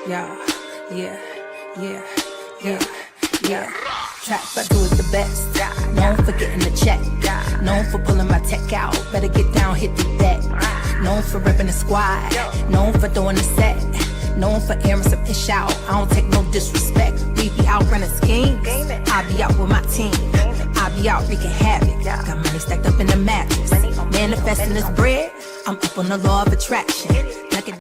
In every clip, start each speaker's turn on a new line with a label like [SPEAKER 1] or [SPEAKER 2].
[SPEAKER 1] Yeah, yeah, yeah, yeah, yeah. Trap I do is the best. Known for getting the check. Known for pulling my tech out. Better get down, hit the deck. Known for ripping the squad. Known for doing the set. Known for airing some ish out. I don't take no disrespect. We be out running schemes. I be out with my team. I be out wreaking havoc. Got money stacked up in the mattress. Manifesting this bread. I'm up on the law of attraction. Like a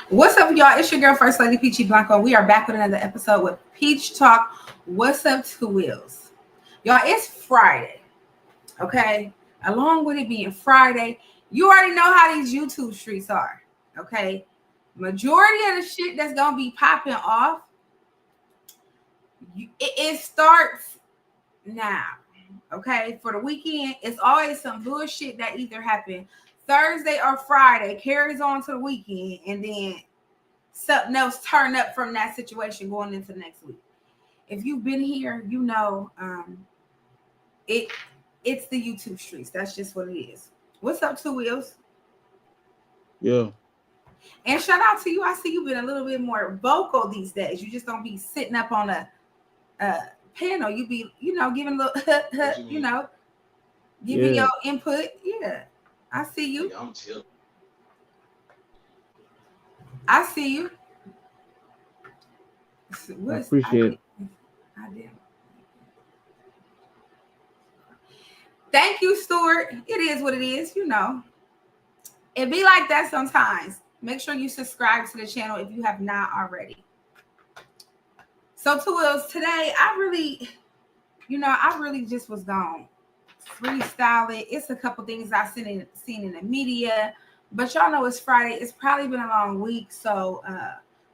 [SPEAKER 2] What's up, y'all? It's your girl, First Lady Peachy Blanco. We are back with another episode with Peach Talk. What's up, Two Wheels? Y'all, it's Friday, okay? Along with it being Friday, you already know how these YouTube streets are, okay? Majority of the shit that's going to be popping off, it starts now, okay? For the weekend, it's always some bullshit that either happened Thursday or Friday, carries on to the weekend, and then something else turn up from that situation going into next week. If you've been here, you know it's the YouTube streets. That's just what it is. What's up, Two Wheels?
[SPEAKER 3] Yeah.
[SPEAKER 2] And shout out to you. I see you've been a little bit more vocal these days. You just don't be sitting up on a panel. You be, giving a little, giving your input. Yeah, I see you.
[SPEAKER 4] I'm chill.
[SPEAKER 2] I see you.
[SPEAKER 3] I appreciate it.
[SPEAKER 2] I did. Thank you, Stuart. It is what it is, It be like that sometimes. Make sure you subscribe to the channel if you have not already. So, Two Wheels, today I really just was gone freestyle it. It's a couple things I've seen in the media, but y'all know it's Friday. It's probably been a long week, so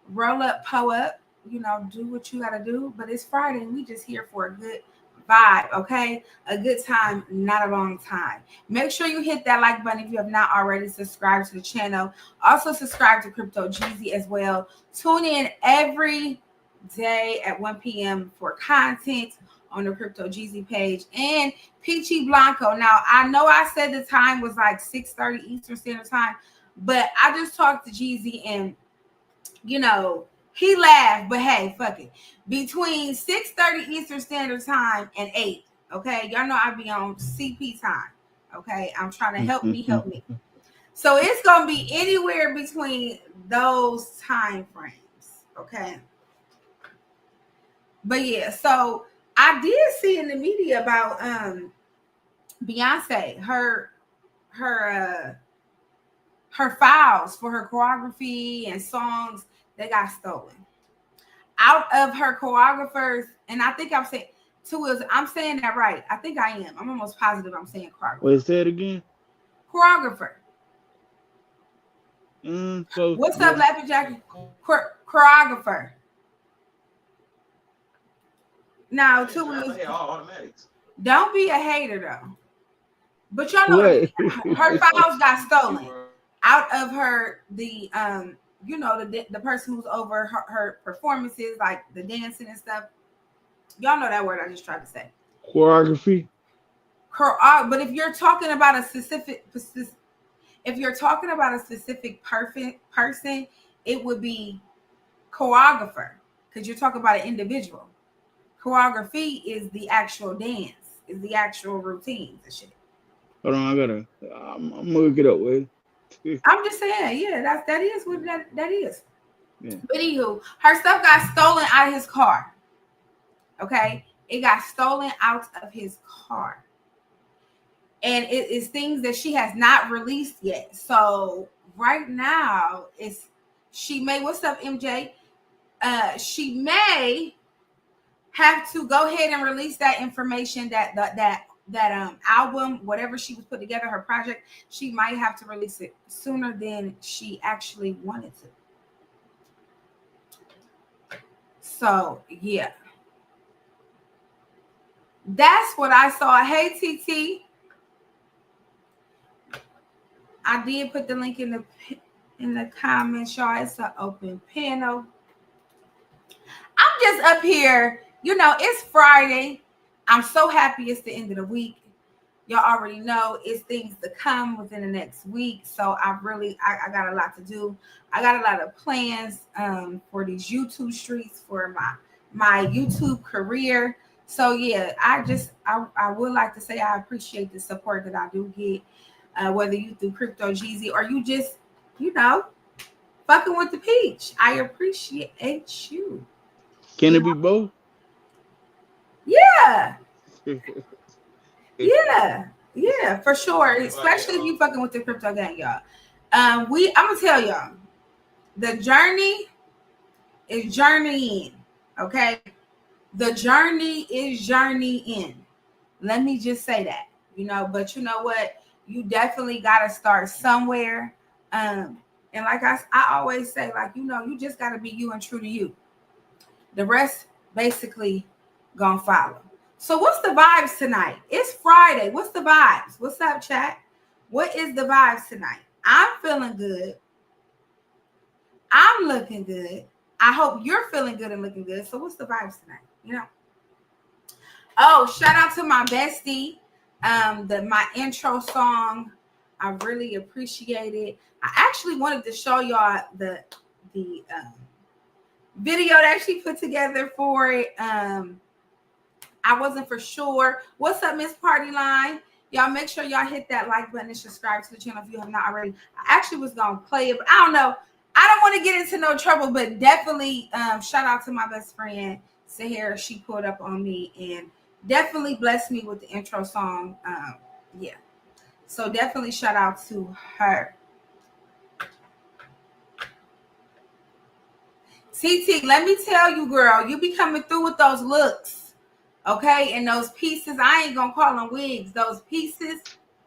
[SPEAKER 2] roll up, pull up, do what you gotta do. But it's Friday, and we just here for a good vibe, okay? A good time, not a long time. Make sure you hit that like button if you have not already. Subscribe to the channel. Also subscribe to Crypto Jeezy as well. Tune in every day at 1 p.m. for content on the Crypto Jeezy page and Peachy Blanco. Now, I know I said the time was like 6:30 Eastern Standard Time, but I just talked to Jeezy and, he laughed, but hey, fuck it. Between 6:30 Eastern Standard Time and 8, okay? Y'all know I be on CP time, okay? I'm trying to help me. So it's going to be anywhere between those time frames, okay? But yeah, so I did see in the media about Beyonce, her files for her choreography and songs that got stolen out of her choreographers. And I think I'm saying I'm saying that right. I think I am. I'm almost positive I'm saying choreographer.
[SPEAKER 3] Wait, say it again.
[SPEAKER 2] Choreographer. What's up, Lappy Jackie? Choreographer. Now, don't be a hater though. But y'all know her files got stolen out of her. The person who's over her performances, like the dancing and stuff. Y'all know that word I just tried to say.
[SPEAKER 3] Choreography.
[SPEAKER 2] But if you're talking about a specific person, it would be choreographer, because you're talking about an individual. Choreography is the actual dance, is the actual routines and shit.
[SPEAKER 3] Hold on, I'm gonna look it up, wait.
[SPEAKER 2] I'm just saying, yeah, that is what that is.
[SPEAKER 3] Yeah.
[SPEAKER 2] But anywho, her stuff got stolen out of his car. Okay, it got stolen out of his car, and it is things that she has not released yet. So right now, she may. What's up, MJ? She may have to go ahead and release that information, that album, whatever she was put together, her project. She might have to release it sooner than she actually wanted to. So yeah, that's what I saw. Hey TT, I did put the link in the comments, y'all. It's an open panel. I'm just up here. You know, it's Friday. I'm so happy it's the end of the week. Y'all already know it's things to come within the next week. So I got a lot to do. I got a lot of plans for these YouTube streets, for my YouTube career. So yeah, I would like to say I appreciate the support that I do get, whether you through Crypto Jeezy or you just, you know, fucking with the peach. I appreciate you.
[SPEAKER 3] Can it be both?
[SPEAKER 2] Yeah. Yeah, for sure. Especially if you fucking with the crypto gang, y'all. I'm gonna tell y'all, the journey is journeying. Okay, the journey is journeying. Let me just say that, you know. But you know what? You definitely gotta start somewhere. And like I always say, like, you know, you just gotta be you and true to you. The rest basically gonna follow. So what's the vibes tonight? It's Friday. What's the vibes? What's up, chat? What is the vibes tonight? I'm feeling good. I'm looking good. I hope you're feeling good and looking good. So what's the vibes tonight? You know? Oh, shout out to my bestie. My intro song. I really appreciate it. I actually wanted to show y'all the video that she put together for it. I wasn't for sure. What's up, Miss Party Line? Y'all make sure y'all hit that like button and subscribe to the channel if you have not already. I actually was gonna play it, but I don't know. I don't want to get into no trouble, but definitely shout out to my best friend Sahara. She pulled up on me and definitely blessed me with the intro song. Yeah, so definitely shout out to her. TT, let me tell you, girl, you be coming through with those looks. Okay, and those pieces, I ain't gonna call them wigs. Those pieces,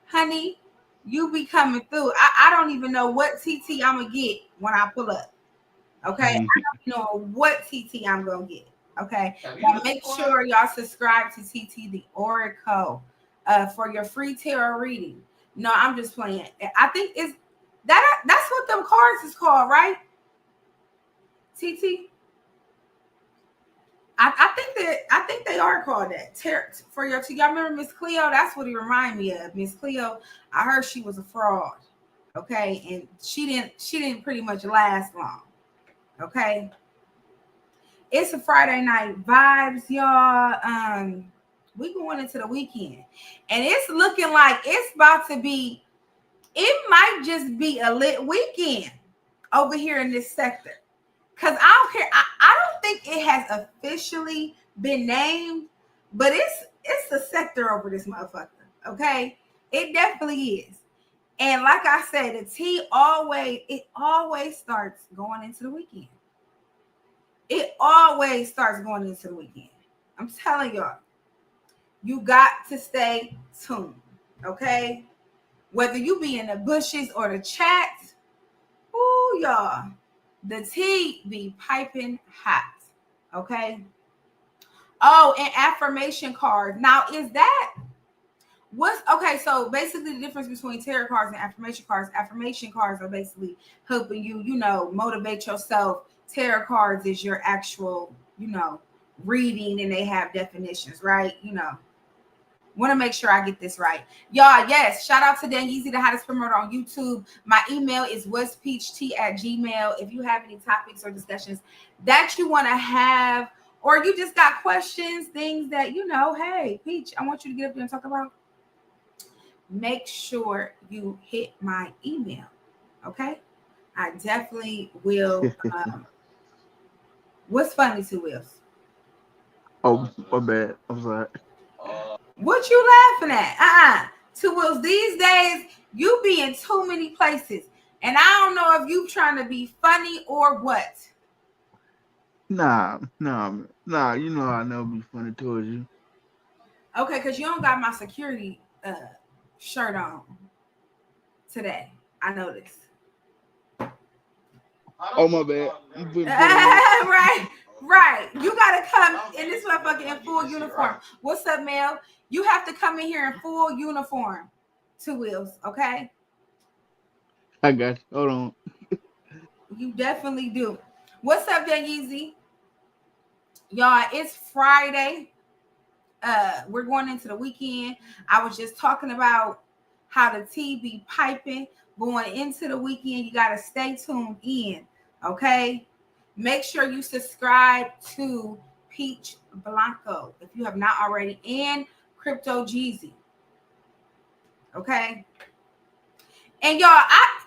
[SPEAKER 2] honey, you be coming through. I don't even know what TT I'm gonna get when I pull up. Okay, I don't know what TT I'm gonna get. Okay, now make sure y'all subscribe to TT the Oracle for your free tarot reading. No, I'm just playing. I think that's what them cards is called, right? TT. I think they are called that. For your, y'all remember Miss Cleo? That's what he reminded me of. Miss Cleo, I heard she was a fraud. Okay, and she didn't pretty much last long. Okay. It's a Friday night vibes, y'all. We going into the weekend. And it's looking like it's about to be, it might just be a lit weekend over here in this sector. Because I don't care. I don't think it has officially been named, but it's a sector over this motherfucker. Okay, it definitely is. And like I said, the tea always starts going into the weekend. It always starts going into the weekend. I'm telling y'all, you got to stay tuned. Okay, whether you be in the bushes or the chat, ooh, y'all. The tea be piping hot, okay? Oh, and affirmation cards. Now, is that what's okay? So basically, the difference between tarot cards and affirmation cards. Affirmation cards are basically helping you, you know, motivate yourself. Tarot cards is your actual, you know, reading, and they have definitions, right? You know. Want to make sure I get this right. Y'all, yes, shout out to Dan Yeezy, the hottest promoter on YouTube. My email is westpeacht@gmail. If you have any topics or discussions that you want to have, or you just got questions, things that, you know, hey, Peach, I want you to get up there and talk about, make sure you hit my email. Okay, I definitely will. What's funny, Two Wheels?
[SPEAKER 3] Oh, my bad. I'm sorry.
[SPEAKER 2] What you laughing at? Two Wheels. These days, you be in too many places, and I don't know if you trying to be funny or what.
[SPEAKER 3] Nah. You know I never be funny towards you.
[SPEAKER 2] Okay, because you don't got my security shirt on today. I noticed.
[SPEAKER 3] Oh, my bad. You put on.
[SPEAKER 2] Right. You gotta come in this motherfucker in full uniform. What's up, Mel? You have to come in here in full uniform. Two Wheels, okay?
[SPEAKER 3] I got you. Hold on.
[SPEAKER 2] You definitely do. What's up, Young Yeezy? Y'all, it's Friday. We're going into the weekend. I was just talking about how the tea be piping going into the weekend. You gotta stay tuned in, okay? Make sure you subscribe to Peach Blanco if you have not already, and Crypto Jeezy. Okay. And y'all,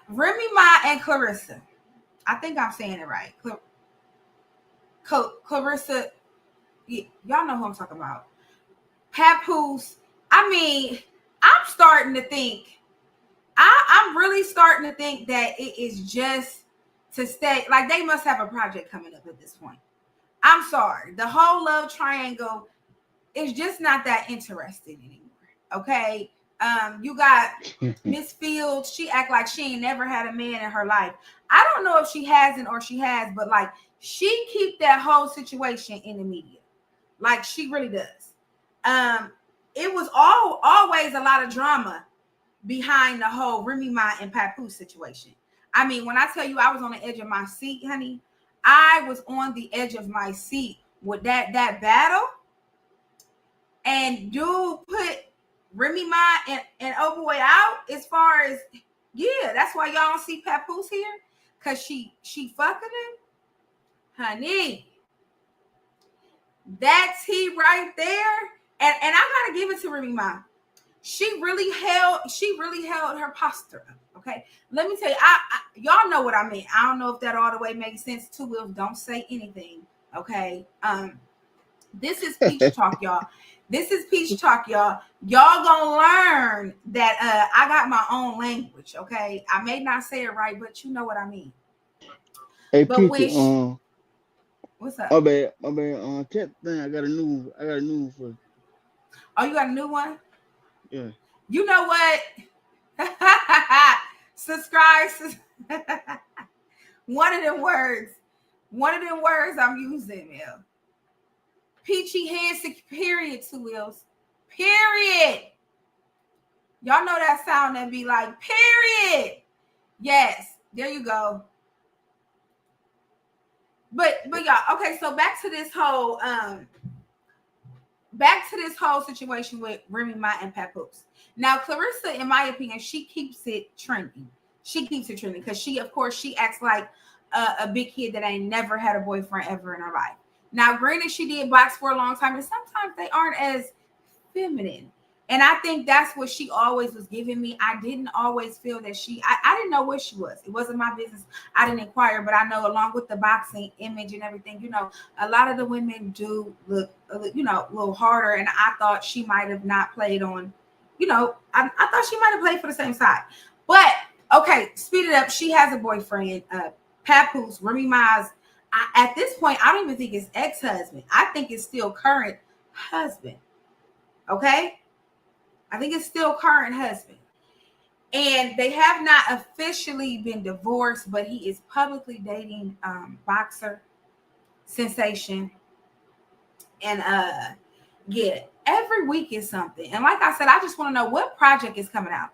[SPEAKER 2] Remy Ma and Clarissa. I think I'm saying it right. Clarissa, y'all know who I'm talking about. Papoose. I mean, I'm starting to think. I'm really starting to think that it is just to stay. Like they must have a project coming up at this point. I'm sorry. The whole love triangle is just not that interesting anymore. Okay. You got Miss Fields. She act like she ain't never had a man in her life. I don't know if she hasn't or she has, but like she keep that whole situation in the media. Like she really does. It was always a lot of drama behind the whole Remy Ma and Papoose situation. I mean, when I tell you I was on the edge of my seat, honey, I was on the edge of my seat with that battle. And dude put Remy Ma and Overweight out as far as, yeah, that's why y'all don't see Papoose here. Cause she fucking him. Honey. That tea right there. And I gotta give it to Remy Ma. She really held her posture up. Okay, let me tell you, y'all know what I mean. I don't know if that all the way makes sense. Two Wheels, don't say anything. Okay, this is Peach Talk, y'all. This is Peach Talk, y'all. Y'all gonna learn that I got my own language. Okay, I may not say it right, but you know what I mean.
[SPEAKER 3] Hey,
[SPEAKER 2] But
[SPEAKER 3] Peachy,
[SPEAKER 2] what's up?
[SPEAKER 3] my bad. Check thing. I got a new one for you.
[SPEAKER 2] Oh, you got a new one?
[SPEAKER 3] Yeah.
[SPEAKER 2] You know what? Subscribe. One of them words I'm using, Mel. Peachy hands, period, Two Wheels. Period. Y'all know that sound that be like, period. Yes, there you go. But y'all, okay, so back to this whole situation with Remy Ma and Papoose. Now, Clarissa, in my opinion, she keeps it trending. She keeps it trending because she acts like a big kid that ain't never had a boyfriend ever in her life. Now, granted, she did box for a long time, and sometimes they aren't as feminine. And I think that's what she always was giving me. I didn't always feel that I didn't know what she was. It wasn't my business. I didn't inquire, but I know along with the boxing image and everything, you know, a lot of the women do look, you know, a little harder. And I thought she might have not played on, you know, I thought she might have played for the same side. But, okay, speed it up. She has a boyfriend, Papoose, Remy Ma's. At this point, I don't even think it's ex-husband. I think it's still current husband. Okay? I think it's still current husband. And they have not officially been divorced, but he is publicly dating boxer sensation. And yeah, every week is something. And like I said, I just want to know what project is coming out.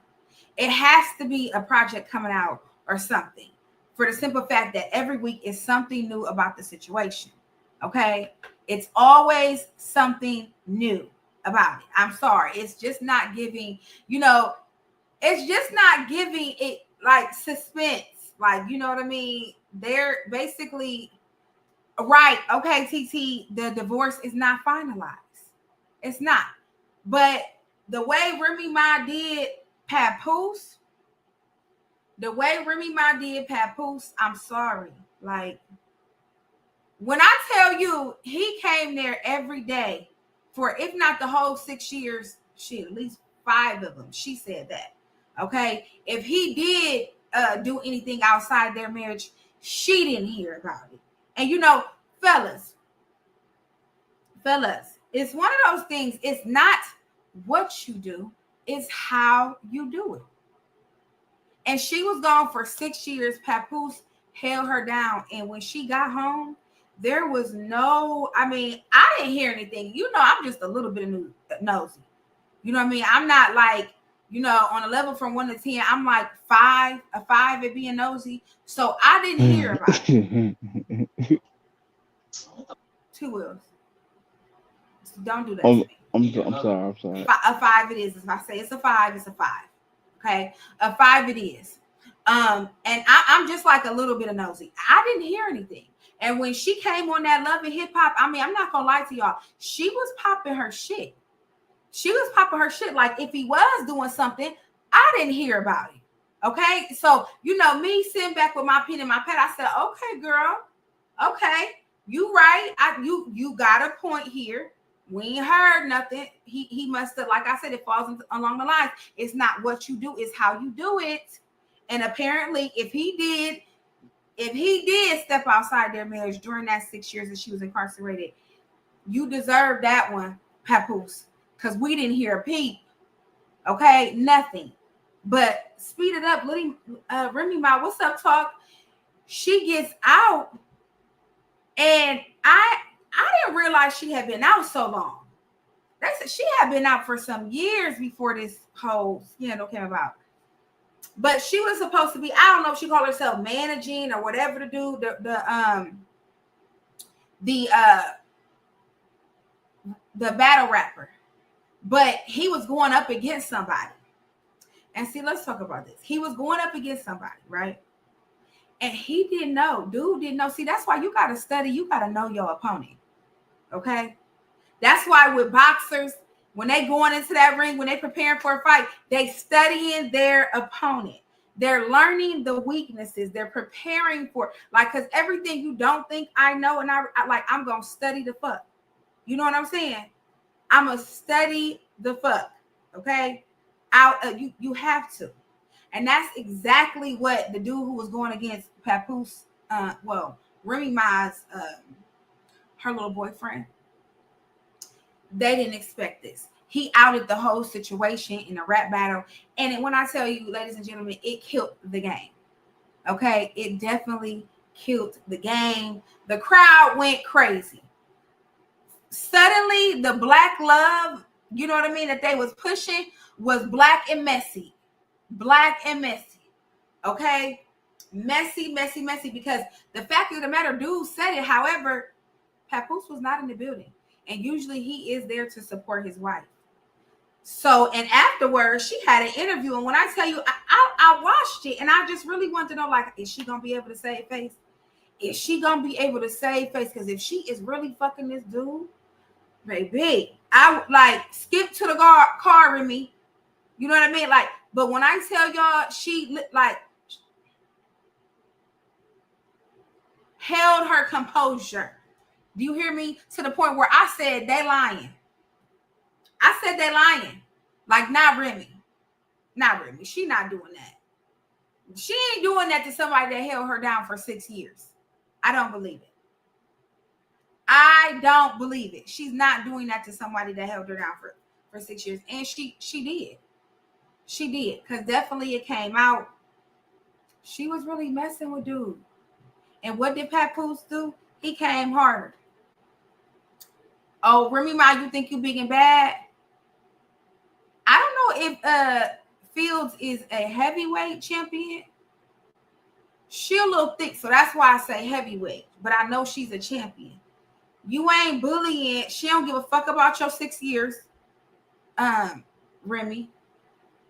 [SPEAKER 2] It has to be a project coming out or something, for the simple fact that every week is something new about the situation. Okay? It's always something new about it. I'm sorry. It's just not giving, you know, it's just not giving it like suspense. Like, you know what I mean? They're basically right. Okay, TT, the divorce is not finalized. It's not. But the way Remy Ma did Papoose, The way Remy Ma did Papoose, I'm sorry. Like, when I tell you he came there every day for, if not the whole 6 years, shit, at least 5 of them. She said that. Okay. If he did do anything outside their marriage, she didn't hear about it. And fellas, it's one of those things. It's not what you do, it's how you do it. And she was gone for 6 years. Papoose held her down. And when she got home, there was no, I didn't hear anything. I'm just a little bit nosy. You know what I mean? I'm not like, on a level from 1 to 10, I'm like a 5 at being nosy. So I didn't hear about it. 2 wheels. Don't do that to me.
[SPEAKER 3] I'm sorry.
[SPEAKER 2] A 5 it is. If I say it's a 5, it's a 5. Okay? A 5 it is. And I'm just like a little bit of nosy. I didn't hear anything. And when she came on that Love and Hip Hop, I'm not gonna lie to y'all. She was popping her shit. Like, if he was doing something, I didn't hear about it. Okay. So, me sitting back with my pen and my pad, I said, okay, girl. Okay. You right. You got a point here. We ain't heard nothing. He must have, like I said, it falls along the lines. It's not what you do, it's how you do it. And apparently, if he did step outside their marriage during that 6 years that she was incarcerated, you deserve that one, Papoose, because we didn't hear a peep. Okay, nothing. But speed it up, Remy Ma, what's up, talk? She gets out, and I didn't realize she had been out so long. They said she had been out for some years before this whole scandal came about. But she was supposed to be, I don't know if she called herself managing or whatever to do the battle rapper. But he was going up against somebody. And see, let's talk about this. He was going up against somebody, right? And he didn't know. Dude didn't know. See, that's why you got to study. You got to know your opponent. Okay? That's why with boxers, when they going into that ring, when they preparing for a fight, they studying their opponent. They're learning the weaknesses. They're preparing for, like, because everything you don't think I know, and I'm going to study the fuck. You know what I'm saying? I'm going to study the fuck. Okay? You have to. And that's exactly what the dude who was going against Papoose, Remy Ma's, her little boyfriend, they didn't expect this. He outed the whole situation in a rap battle. And when I tell you, ladies and gentlemen, it killed the game. Okay? It definitely killed the game. The crowd went crazy. Suddenly, the black love, you know what I mean, that they was pushing was black and messy. Black and messy. Okay? Messy, messy, messy. Because the fact of the matter, dude said it. However, Papoose was not in the building. And usually he is there to support his wife. So, and afterwards, she had an interview. And when I tell you, I watched it and I just really want to know, like, is she going to be able to save face? Is she going to be able to save face? Because if she is really fucking this dude, baby, I would like skip to the car with me. You know what I mean? Like, but when I tell y'all, she like held her composure. Do you hear me? To the point where I said they lying. I said they lying. Like, not Remy. Not Remy. She not doing that. She ain't doing that to somebody that held her down for 6 years. I don't believe it. I don't believe it. She's not doing that to somebody that held her down for 6 years. And she did. She did. Because definitely it came out. She was really messing with dude. And what did Papoose do? He came harder. Oh, Remy Ma, you think you big and bad? I don't know if Fields is a heavyweight champion. She a little thick, so that's why I say heavyweight. But I know she's a champion. You ain't bullying. She don't give a fuck about your 6 years, Remy.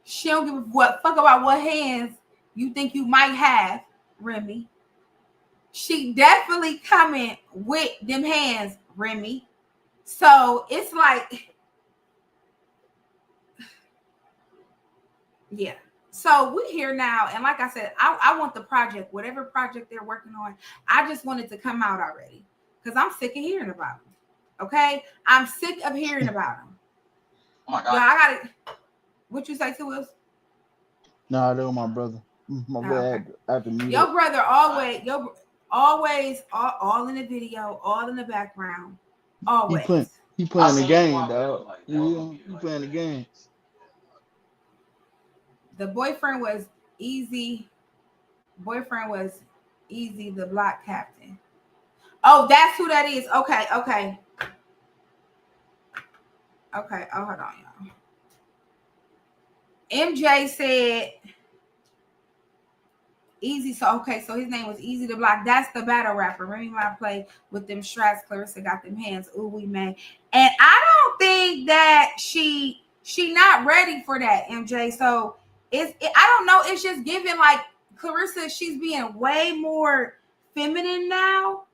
[SPEAKER 2] She don't give a fuck about what hands you think you might have, Remy. She definitely coming with them hands, Remy. So it's like, yeah. So we here now, and like I said, I want the project, whatever project they're working on. I just want it to come out already because I'm sick of hearing about them. Okay, I'm sick of hearing about them.
[SPEAKER 4] Oh my God.
[SPEAKER 2] Yeah, I got it. What you say to Wills?
[SPEAKER 3] Nah, that was my brother. My brother had to mute
[SPEAKER 2] Your
[SPEAKER 3] up.
[SPEAKER 2] brother always all in the video, all in the background, always.
[SPEAKER 3] He playing the game, dog. He playing the game.
[SPEAKER 2] The boyfriend was Easy. Boyfriend was Easy, the block captain. Oh, that's who that is. Okay. Oh, hold on, y'all. MJ said Easy. So his name was Easy the Block. That's the battle rapper. Remy Ma play with them strats. Clarissa got them hands. Ooh, we man. And I don't think that she not ready for that, MJ. So I don't know. It's just giving like Clarissa. She's being way more feminine now,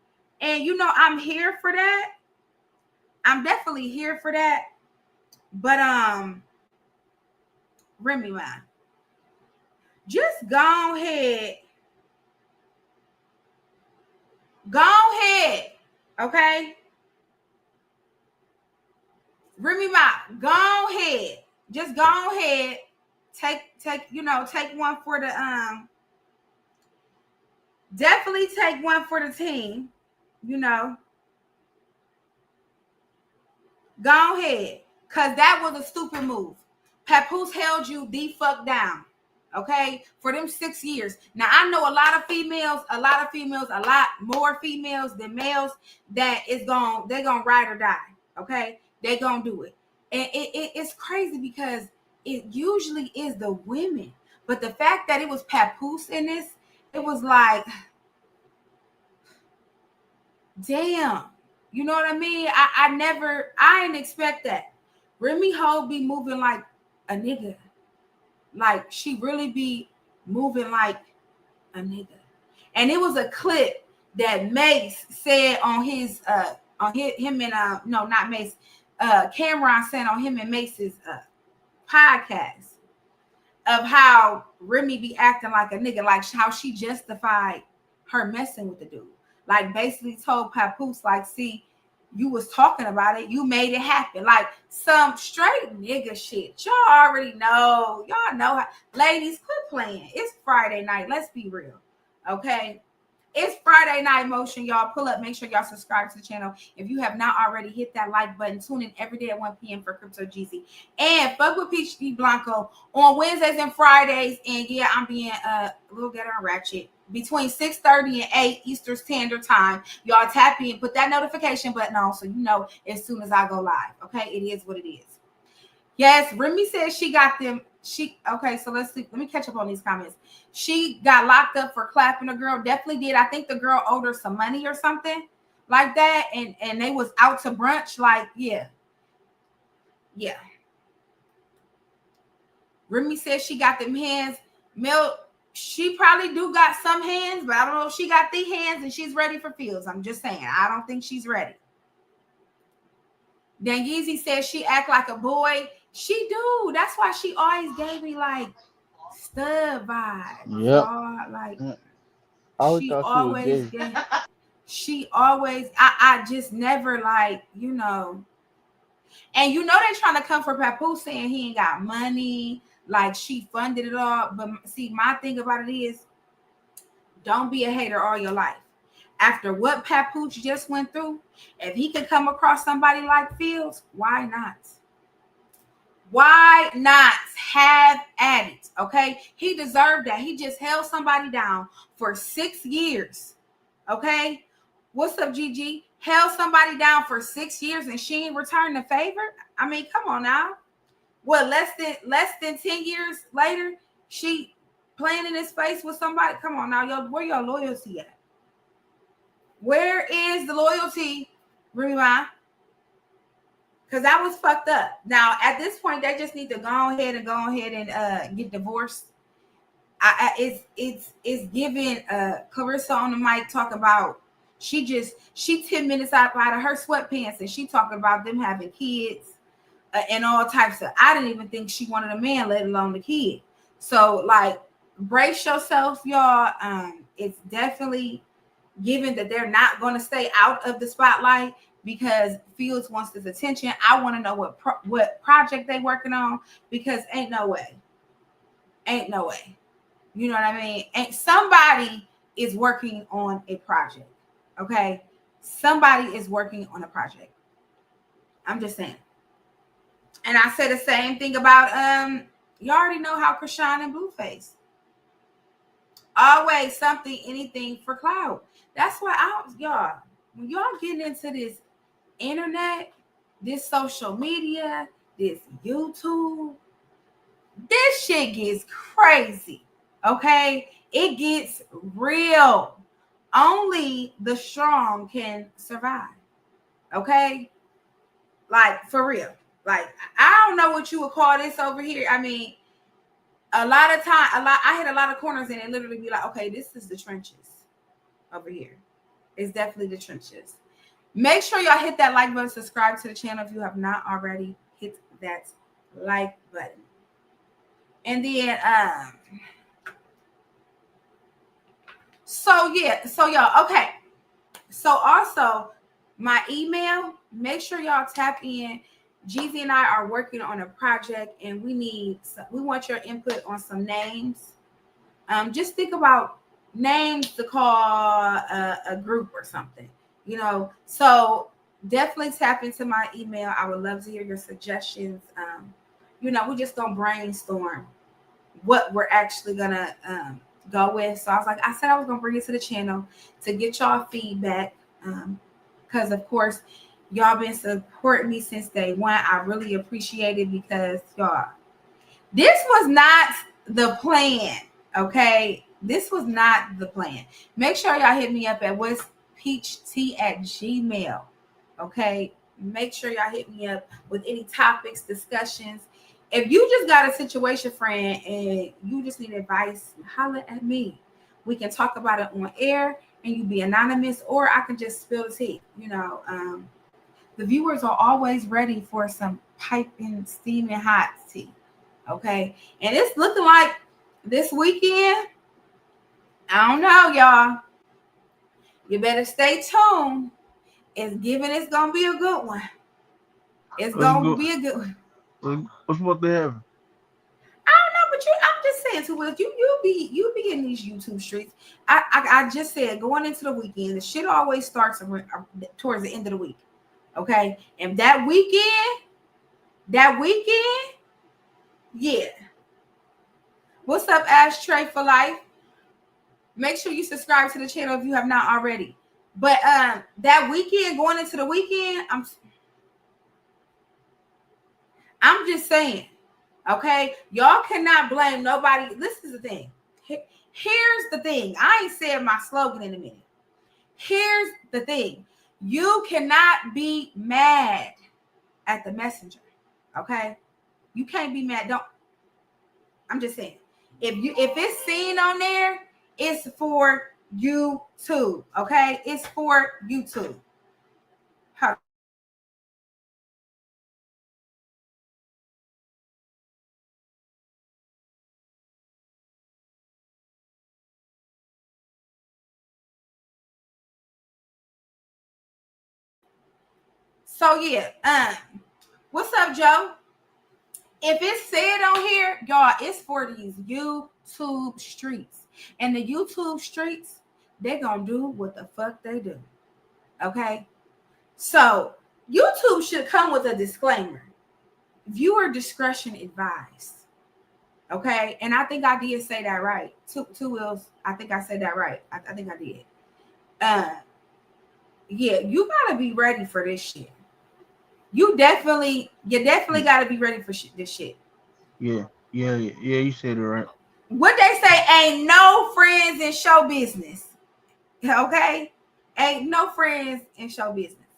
[SPEAKER 2] and I'm here for that. I'm definitely here for that. But Remy Ma, just go ahead. Okay? Remy Ma, go ahead. Just go ahead. Take one for the definitely take one for the team. Go ahead. Cause that was a stupid move. Papoose held you the fuck down. Okay, for them 6 years. Now I know a lot more females than males that they're gonna ride or die. Okay, they gonna do it, and it's crazy because it usually is the women, but the fact that it was Papoose in this, it was like, damn, you know what I mean? I didn't expect that. Remy Ho be moving like a nigga. Like she really be moving like a nigga. And it was a clip that Mace said on him and not Mace, Cameron said on him and Mace's podcast of how Remy be acting like a nigga, like how she justified her messing with the dude. Like basically told Papoose, like, see, you was talking about it. You made it happen. Like some straight nigga shit. Y'all already know. Y'all know how. Ladies, quit playing. It's Friday night. Let's be real. Okay? It's Friday night motion. Y'all pull up. Make sure y'all subscribe to the channel. If you have not already, hit that like button. Tune in every day at 1 p.m. for Crypto Jeezy. And fuck with Peach Blanco on Wednesdays and Fridays. And yeah, I'm being a little ghetto and ratchet. Between 6:30 and 8 Eastern Standard Time. Y'all tap in, put that notification button on so you know as soon as I go live. Okay, it is what it is. Yes, Remy said she got them. Okay, so let's see. Let me catch up on these comments. She got locked up for clapping a girl. Definitely did. I think the girl owed her some money or something like that, and they was out to brunch. Like, yeah. Remy said she got them hands. She probably do got some hands, but I don't know if she got the hands and she's ready for fields. I'm just saying. I don't think she's ready. Then Yeezy says she act like a boy. She do. That's why she always gave me like stud vibes.
[SPEAKER 3] Yep.
[SPEAKER 2] Like she always I just never like, And they're trying to come for Papoose saying he ain't got money. Like she funded it all. But see, my thing about it is don't be a hater all your life. After what Papoose just went through, if he could come across somebody like Fields, why not? Why not? Have at it, okay? He deserved that. He just held somebody down for 6 years, okay? What's up, Gigi? Held somebody down for 6 years and she ain't returned the favor? I mean, come on now. What, less than 10 years later, she playing in his face with somebody? Come on now, where your loyalty at? Where is the loyalty, Remy Ma? Because that was fucked up. Now, at this point, they just need to go ahead and get divorced. It's giving Clarissa on the mic talk about she 10 minutes out of her sweatpants and she talking about them having kids and all types of. I didn't even think she wanted a man, let alone the kid. So like brace yourself, y'all. It's definitely given that they're not going to stay out of the spotlight because Fields wants this attention. I want to know what project they working on, because ain't no way. You know what I mean? And somebody is working on a project. Okay, somebody is working on a project. I'm just saying. And I say the same thing about you already know how Krishan and Blueface. Always something, anything for clout. That's why y'all, when y'all getting into this internet, this social media, this YouTube, this shit gets crazy. Okay? It gets real. Only the strong can survive. Okay? Like, for real. Like, I don't know what you would call this over here. I mean, a lot of time, I hit a lot of corners and it literally be like, okay, this is the trenches over here. It's definitely the trenches. Make sure y'all hit that like button, subscribe to the channel if you have not already. Hit that like button. And then so y'all, okay. So also my email, make sure y'all tap in. Jeezy and I are working on a project and we want your input on some names. Just think about names to call a group or something, you know. So definitely tap into my email. I would love to hear your suggestions. You know, we're just gonna brainstorm what we're actually gonna go with. So I said I was gonna bring it to the channel to get y'all feedback, because of course y'all been supporting me since day one. I really appreciate it because y'all, this was not the plan. Okay, this was not the plan. Make sure y'all hit me up at westpeachtea@gmail. Okay, make sure y'all hit me up with any topics, discussions. If you just got a situation, friend, and you just need advice, holler at me. We can talk about it on air and you be anonymous, or I can just spill the tea. You know, the viewers are always ready for some piping, steaming hot tea. Okay, and it's looking like this weekend, I don't know, y'all. You better stay tuned. It's gonna be a good one. It's gonna be a good one.
[SPEAKER 3] What's what they have?
[SPEAKER 2] I don't know, but I'm just saying, too. Well, you be in these YouTube streets. I just said going into the weekend, the shit always starts towards the end of the week. Okay, and that weekend, yeah. What's up, Ashtray for Life? Make sure you subscribe to the channel if you have not already. But that weekend, going into the weekend, I'm just saying, okay? Y'all cannot blame nobody. This is the thing. Here's the thing. I ain't said my slogan in a minute. Here's the thing. You cannot be mad at the messenger, okay? You can't be mad. I'm just saying. If it's seen on there, it's for YouTube, okay? It's for YouTube. So yeah, what's up, Joe? If it's said on here, y'all, it's for these YouTube streets. And the YouTube streets, they're gonna do what the fuck they do. Okay? So YouTube should come with a disclaimer. Viewer discretion advised. Okay? And I think I did say that right. Two Wills, I think I said that right. I think I did. Yeah, you gotta be ready for this shit. You definitely got to be ready for this shit.
[SPEAKER 3] Yeah, you said it right.
[SPEAKER 2] What they say, ain't no friends in show business. Okay? Ain't no friends in show business.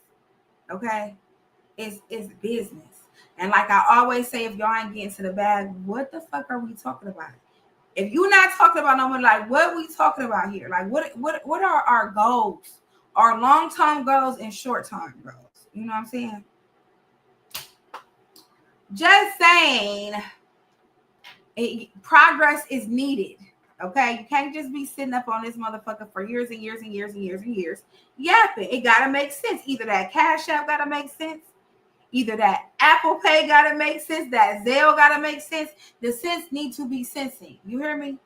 [SPEAKER 2] Okay? It's business. And like I always say, if y'all ain't getting to the bag, what the fuck are we talking about? If you're not talking about no one, like, what are we talking about here? Like, what are our goals? Our long-term goals and short-term goals. You know what I'm saying? Just saying, Progress is needed. Okay, you can't just be sitting up on this motherfucker for years and years and years and years and years. Yapping. It gotta make sense. Either that Cash App gotta make sense, either that Apple Pay gotta make sense, that Zelle gotta make sense. The sense need to be sensing. You hear me?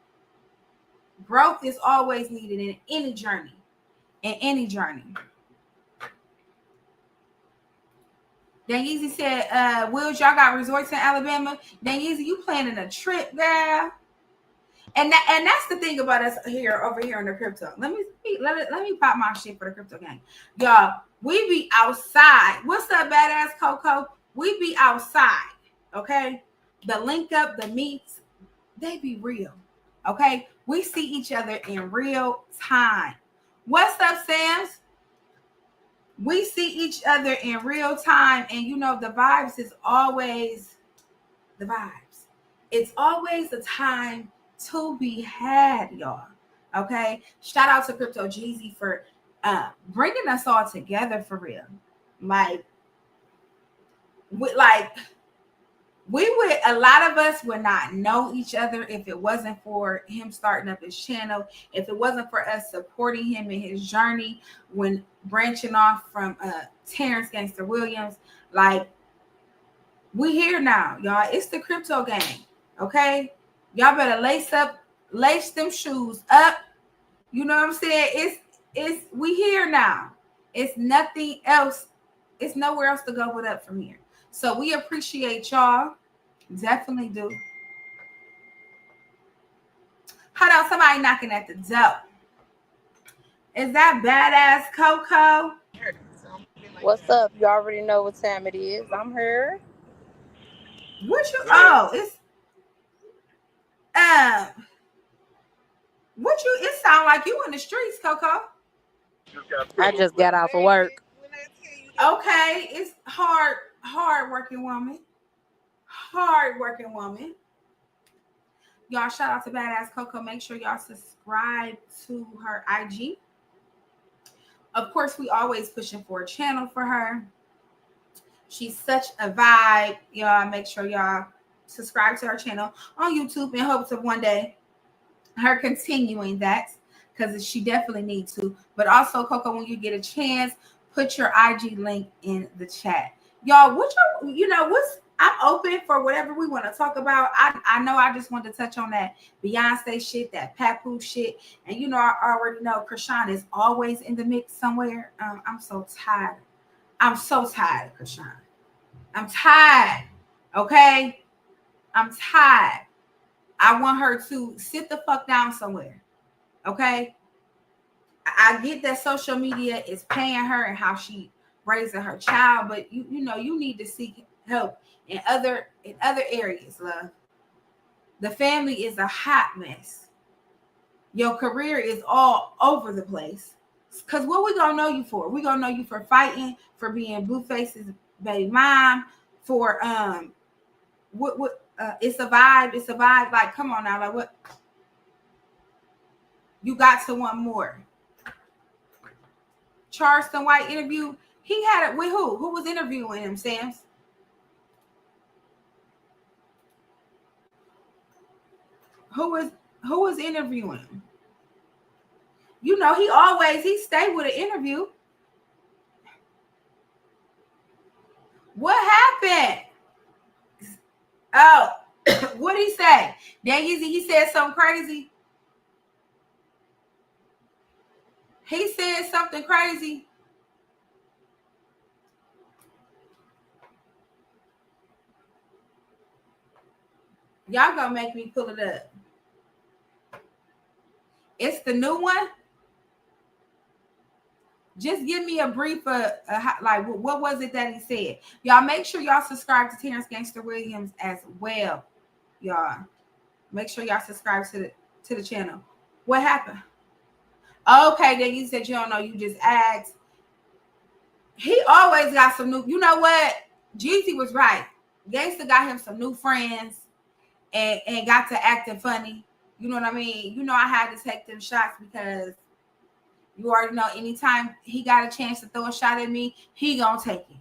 [SPEAKER 2] Growth is always needed in any journey. In any journey. Dan Yeezy said, Wills, y'all got resorts in Alabama. Dan Yeezy, you planning a trip, girl. And that's the thing about us over here in the crypto. Let me pop my shit for the crypto gang. Y'all, we be outside. What's up, badass Coco? We be outside. Okay. The link up, the meets, they be real. Okay. We see each other in real time. What's up, Sams? We see each other in real time, and you know the vibes is always the vibes. It's always a time to be had, y'all. Okay, shout out to Crypto Jeezy for bringing us all together for real. A lot of us would not know each other if it wasn't for him starting up his channel, if it wasn't for us supporting him in his journey when branching off from Terrence Gangster Williams. Like, we here now, y'all. It's the crypto gang. Okay, y'all better lace them shoes up. You know what I'm saying? It's we here now. It's nothing else. It's nowhere else to go but up from here. So we appreciate y'all. Definitely do. Hold on, somebody knocking at the door. Is that badass Coco?
[SPEAKER 4] What's up? You already know what time it is. I'm here.
[SPEAKER 2] What you? Oh, it's what you? It sound like you in the streets, Coco.
[SPEAKER 4] I just got off of work.
[SPEAKER 2] Okay, it's hard working woman. Hard working woman. Y'all, shout out to badass Coco. Make sure y'all subscribe to her IG. Of course, we always pushing for a channel for her. She's such a vibe. Y'all, make sure y'all subscribe to her channel on YouTube in hopes of one day her continuing that, because she definitely needs to. But also, Coco, when you get a chance, put your IG link in the chat. Y'all, I'm open for whatever we want to talk about. I know I just want to touch on that Beyonce shit, that Papoose shit. And you know, I already know Krishan is always in the mix somewhere. I'm so tired. I'm so tired, Krishan. I'm tired. Okay? I'm tired. I want her to sit the fuck down somewhere. Okay? I get that social media is paying her and how she raising her child, but you know, you need to seek help in other areas, love. The family is a hot mess. Your career is all over the place. Because what we gonna know you for? We gonna know you for fighting, for being Blueface's baby mom, for it's a vibe. It's a vibe. Like, come on now, like what? You got to want more. Charleston White interview. He had it with who? Who was interviewing him, Sams? Who was interviewing him? You know, he stayed with an interview. What happened? Oh, what did he say? Dan Yeezy, he said something crazy. He said something crazy. Y'all gonna make me pull it up. It's the new one. Just give me a brief like what was it that he said. Y'all make sure y'all subscribe to Terrence Gangster Williams as well. Y'all make sure y'all subscribe to the channel. What happened? Okay, then you said you don't know, you just asked. He always got some new, you know what? Jeezy was right. Gangsta got him some new friends and got to acting funny. You know what I mean? You know, I had to take them shots because you already know anytime he got a chance to throw a shot at me, he gonna take it.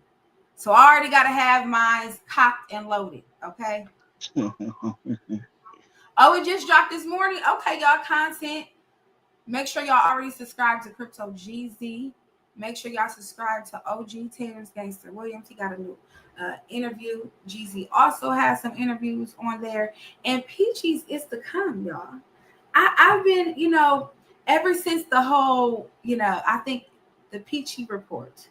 [SPEAKER 2] So I already got to have mine cocked and loaded, okay? Oh, it just dropped this morning. Okay, y'all, content. Make sure y'all already subscribe to Crypto GZ. Make sure y'all subscribe to OG Terrence Gangster Williams. He got a new interview. GZ also has some interviews on there. And Peaches is to come, y'all. I've been, ever since the whole, I think the Peachy report,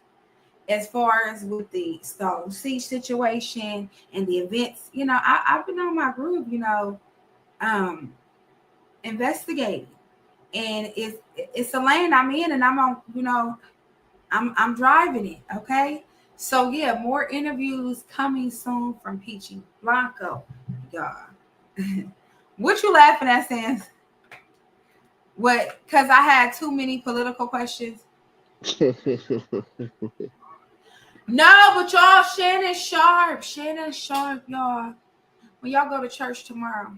[SPEAKER 2] as far as with the Stone Siege situation and the events, I've been on my groove, investigating. And it's a lane I'm in, and I'm on, I'm driving it. Okay. So yeah, more interviews coming soon from Peachy Blanco, y'all. What you laughing at, Sam? What? Because I had too many political questions. No, but y'all, Shannon Sharp, y'all. When y'all go to church tomorrow,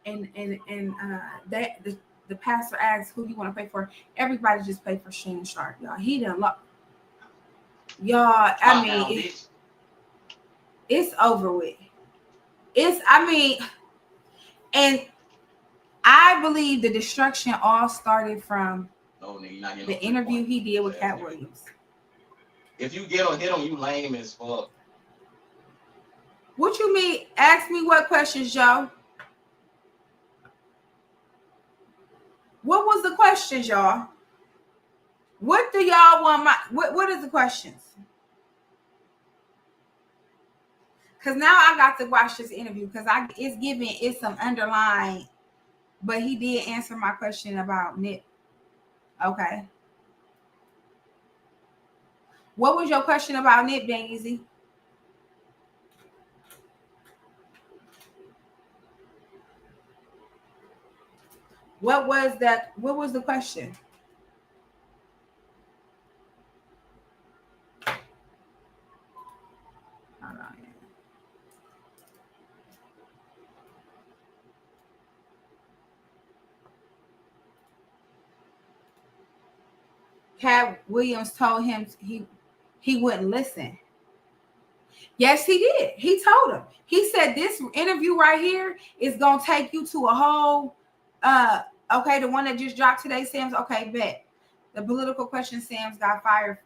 [SPEAKER 2] and that the pastor asks who you want to pray for, everybody just pray for Shannon Sharp, y'all. He done y'all. I mean, it's over with. And I believe the destruction all started from the interview he did with Cat Williams.
[SPEAKER 5] If you get on hit him, you lame as fuck.
[SPEAKER 2] What you mean? Ask me what questions, Joe. What was the questions, y'all? What do y'all want? What is the questions? Because now I got to watch this interview because it's some underlying, but he did answer my question about Nip. Okay. What was your question about Nip, Bang Easy? What was that? What was the question? Hold on. Cat Williams told him he wouldn't listen. Yes, he did. He told him. He said this interview right here is gonna take you to a whole okay, the one that just dropped today, Sam's okay, bet. The political question, Sam's got fired.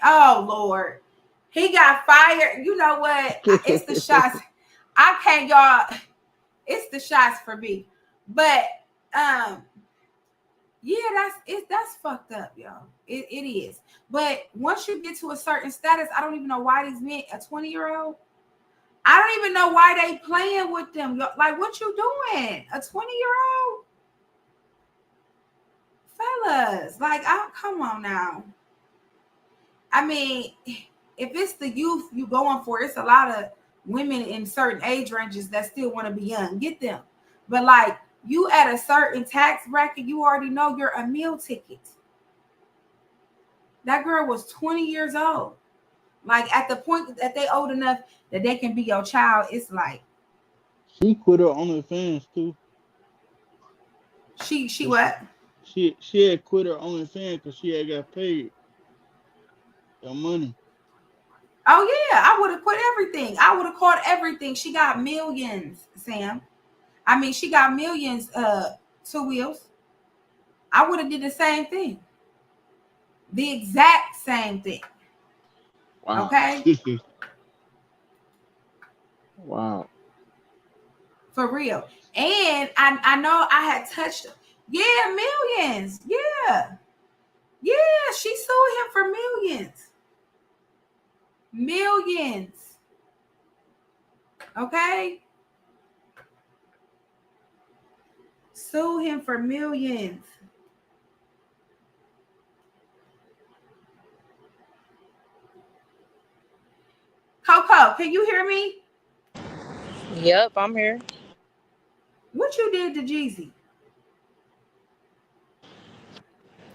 [SPEAKER 2] Oh Lord, he got fired. You know what? It's the shots. I can't, y'all. It's the shots for me. But yeah, that's fucked up, y'all. It is. But once you get to a certain status, I don't even know why these men, a 20-year-old, I don't even know why they playing with them. Like, what you doing? A 20-year-old? Fellas, like, come on now. I mean, if it's the youth you going for, it's a lot of women in certain age ranges that still want to be young. Get them. But like, you at a certain tax bracket, you already know you're a meal ticket. That girl was 20 years old. Like, at the point that they old enough that they can be your child, it's like.
[SPEAKER 3] She quit her OnlyFans too.
[SPEAKER 2] She what?
[SPEAKER 3] She had quit her OnlyFans because she had got paid the money.
[SPEAKER 2] Oh yeah, I would have quit everything. I would have caught everything. She got millions, Sam. I mean, she got millions, Two Wheels. I would have did the same thing. The exact same thing.
[SPEAKER 3] Wow.
[SPEAKER 2] Okay?
[SPEAKER 3] Wow.
[SPEAKER 2] For real. And I know I had touched, yeah, millions. Yeah. Yeah, she sued him for millions. Millions. Okay? Sue him for millions. Coco, can you hear me?
[SPEAKER 4] Yep, I'm here.
[SPEAKER 2] What you did to Jeezy?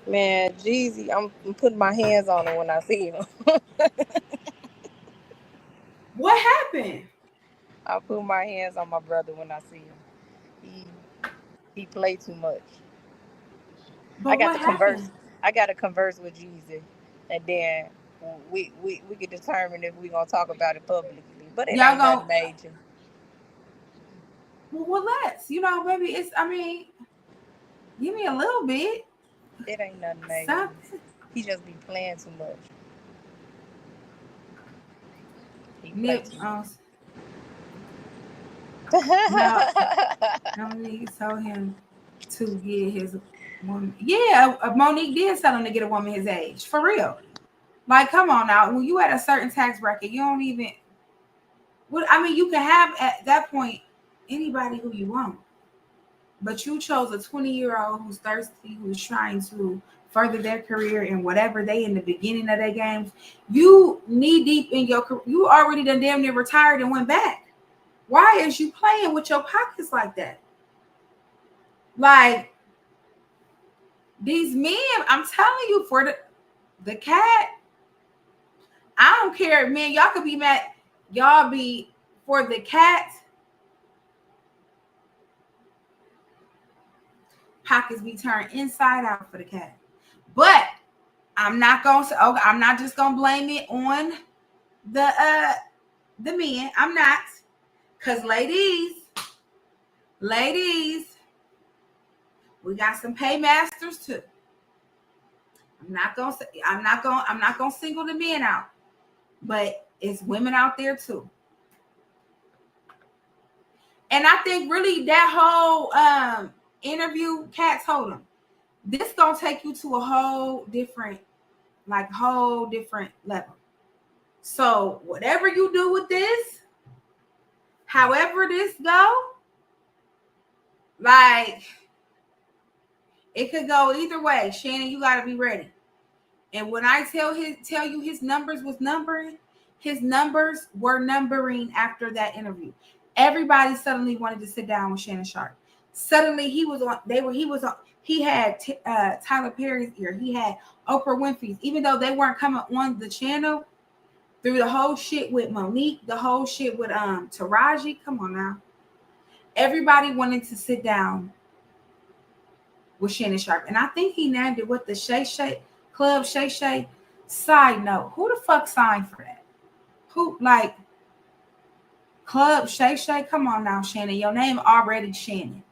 [SPEAKER 4] Man, Jeezy, I'm putting my hands on him when I see him.
[SPEAKER 2] What happened?
[SPEAKER 4] I put my hands on my brother when I see him. He play too much.
[SPEAKER 2] But what happened?
[SPEAKER 4] I got to converse with Jeezy, and then we can determine if we gonna talk about it publicly. But it
[SPEAKER 2] Y'all
[SPEAKER 4] ain't
[SPEAKER 2] gonna
[SPEAKER 4] nothing major.
[SPEAKER 2] Well, let's, maybe it's, give me a little bit.
[SPEAKER 4] It ain't nothing major.
[SPEAKER 2] Something.
[SPEAKER 4] He just be playing too much. He play
[SPEAKER 2] Nip,
[SPEAKER 4] too much.
[SPEAKER 2] no, Monique told him to get his woman. Yeah, Monique did tell him to get a woman his age. For real. Like, come on now. When you at a certain tax bracket, you don't even. You can have at that point anybody who you want. But you chose a 20-year-old who's thirsty, who's trying to further their career in whatever they in the beginning of their games. You knee deep in your career. You already done damn near retired and went back. Why is you playing with your pockets like that? Like, these men, I'm telling you, for the cat, I don't care, man. Y'all could be mad. Y'all be for the cat. Pockets be turned inside out for the cat. But I'm not just gonna blame it on the men. I'm not, because ladies, we got some paymasters too. I'm not gonna single the men out, but it's women out there too. And I think really that whole interview, Kat told him, this gonna take you to a whole different level. So whatever you do with this, however this go, like, it could go either way. Shannon, you gotta be ready. And when I tell you his numbers was numbering, his numbers were numbering after that interview. Everybody suddenly wanted to sit down with Shannon Sharpe. Suddenly he had Tyler Perry's ear. He had Oprah Winfrey's, even though they weren't coming on the channel through the whole shit with Monique, the whole shit with Taraji. Come on now. Everybody wanted to sit down with Shannon Sharpe. And I think he named it with the Shay Shay Club Shay Shay. Side note, who the fuck signed for that? Who, like, Club Shay Shay? Come on now, Shannon. Your name already Shannon.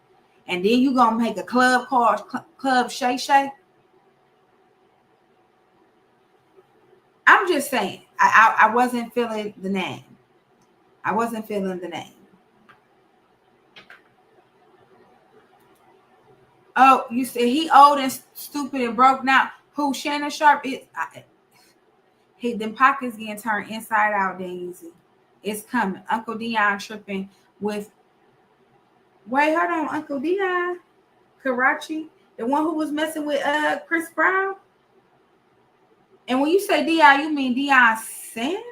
[SPEAKER 2] And then you gonna make a club called Club Shay Shay? I'm just saying, I wasn't feeling the name. Oh, you said he old and stupid and broke now. Who Shannon Sharpe is? Them pockets getting turned inside out, Daisy. It's coming. Uncle Dion tripping with. Wait, hold on, Uncle Dion, Karachi, the one who was messing with Chris Brown. And when you say Dion, you mean Deion Sanders?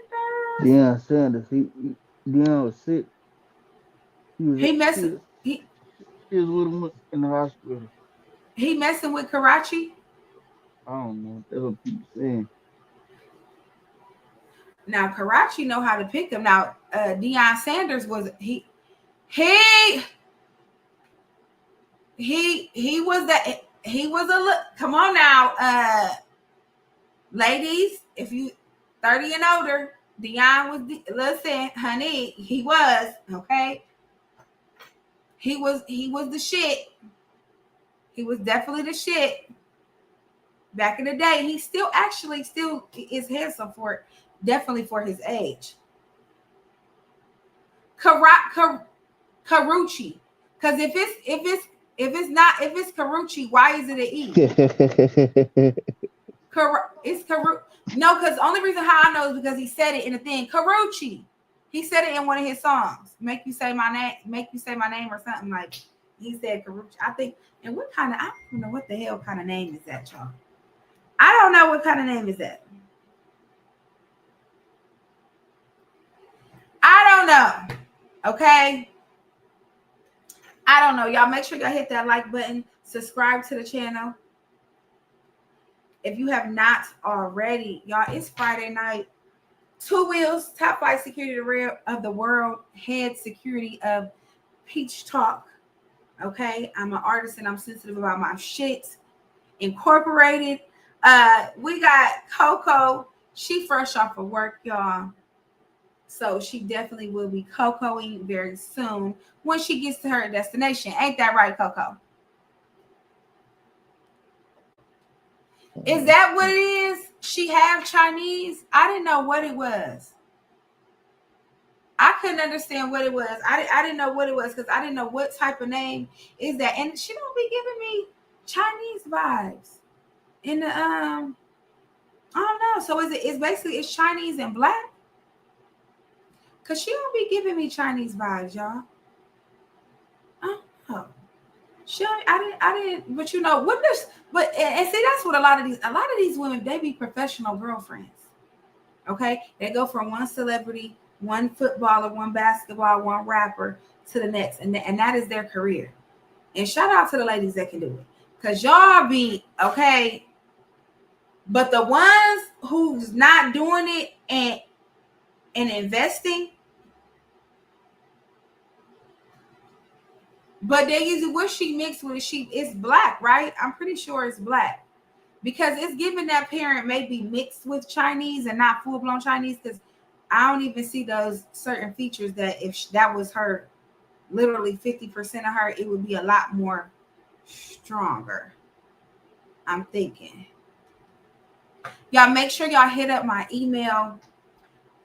[SPEAKER 3] Deion Sanders. Deion was sick. He was with him in the hospital.
[SPEAKER 2] He messing with Karachi?
[SPEAKER 3] I don't know. That's what people saying.
[SPEAKER 2] Now Karachi know how to pick them. Now Deion Sanders was he was that he was a look. Come on now, ladies, if you 30 and older, Deion was listen, honey, he was okay. He was the shit. He was definitely the shit. Back in the day, he still is handsome for definitely for his age. Karuchi, because if it's Karuchi, why is it an E? It's Karuchi. No, because the only reason how I know is because he said it in a thing. Karuchi. He said it in one of his songs. Make you say my name or something, like he said Karuchi. I think. And I don't know what the hell kind of name is that, y'all. I don't know what kind of name is that. I don't know. Okay. I don't know. Y'all make sure y'all hit that like button. Subscribe to the channel. If you have not already, y'all, it's Friday night. Two Wheels, top flight security of the world, head security of Peach Talk. Okay. I'm an artist and I'm sensitive about my shit. Incorporated. We got Coco. She fresh off of work, y'all. So she definitely will be Cocoing very soon when she gets to her destination. Ain't that right, Coco? Is that what it is? She have Chinese? I didn't know what it was. I couldn't understand what it was. I didn't know what it was because I didn't know what type of name is that. And she don't be giving me Chinese vibes. In the I don't know. So it's basically it's Chinese and black? Cause she don't be giving me Chinese vibes, y'all. Oh. I didn't, but you know, what this, but and see, that's what a lot of these women, they be professional girlfriends. Okay, they go from one celebrity, one footballer, one basketball, one rapper to the next, and that is their career. And shout out to the ladies that can do it, cause y'all be okay. But the ones who's not doing it and investing, but they use what she mixed with it's black, right? I'm pretty sure it's black. Because it's given that parent may be mixed with Chinese and not full-blown Chinese, because I don't even see those certain features that if that was her, literally 50% of her, it would be a lot more stronger. I'm thinking. Y'all make sure y'all hit up my email.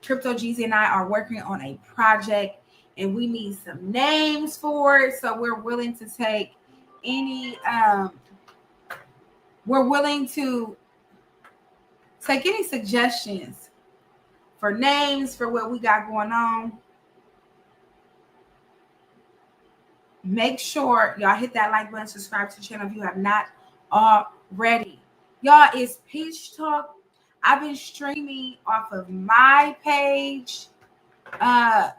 [SPEAKER 2] Crypto Jeezy and I are working on a project, and we need some names for it. So we're willing to take any suggestions for names for what we got going on. Make sure y'all hit that like button, subscribe to the channel if you have not already. Y'all, it's Peach Talk. I've been streaming off of my page. I've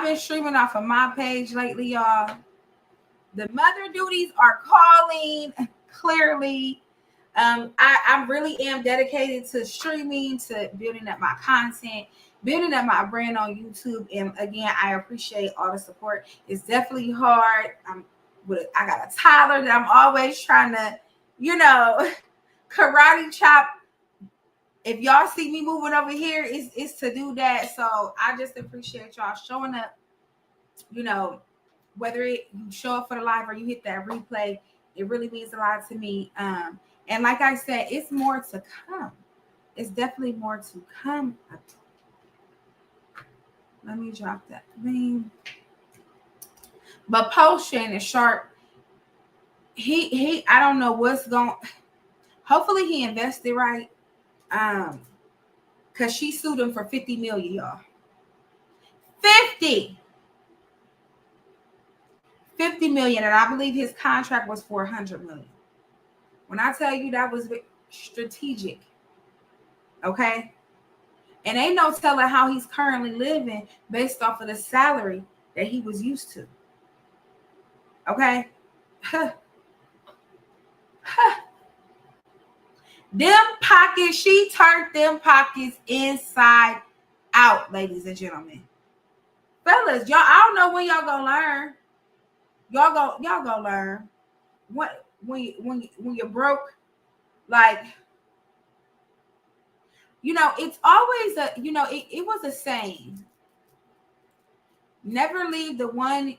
[SPEAKER 2] been streaming off of my page lately, y'all. The mother duties are calling, clearly. I really am dedicated to streaming, to building up my content, building up my brand on YouTube. And again, I appreciate all the support. It's definitely hard. I got a toddler that I'm always trying to, karate chop. If y'all see me moving over here, it's to do that. So I just appreciate y'all showing up, whether you show up for the live or you hit that replay, it really means a lot to me. And like I said, it's more to come. It's definitely more to come. Let me drop that thing. But post Shannon Sharp, he I don't know what's going. Hopefully he invested right. Cause she sued him for $50 million, y'all. 50 million, and I believe his contract was for $100 million. When I tell you that was strategic, okay? And ain't no telling how he's currently living based off of the salary that he was used to. Okay? Them pockets, she turned them pockets inside out, ladies and gentlemen. Fellas, y'all, I don't know when y'all gonna learn. Y'all gonna learn. What when you're broke, like, it's always it was a saying. Never leave the one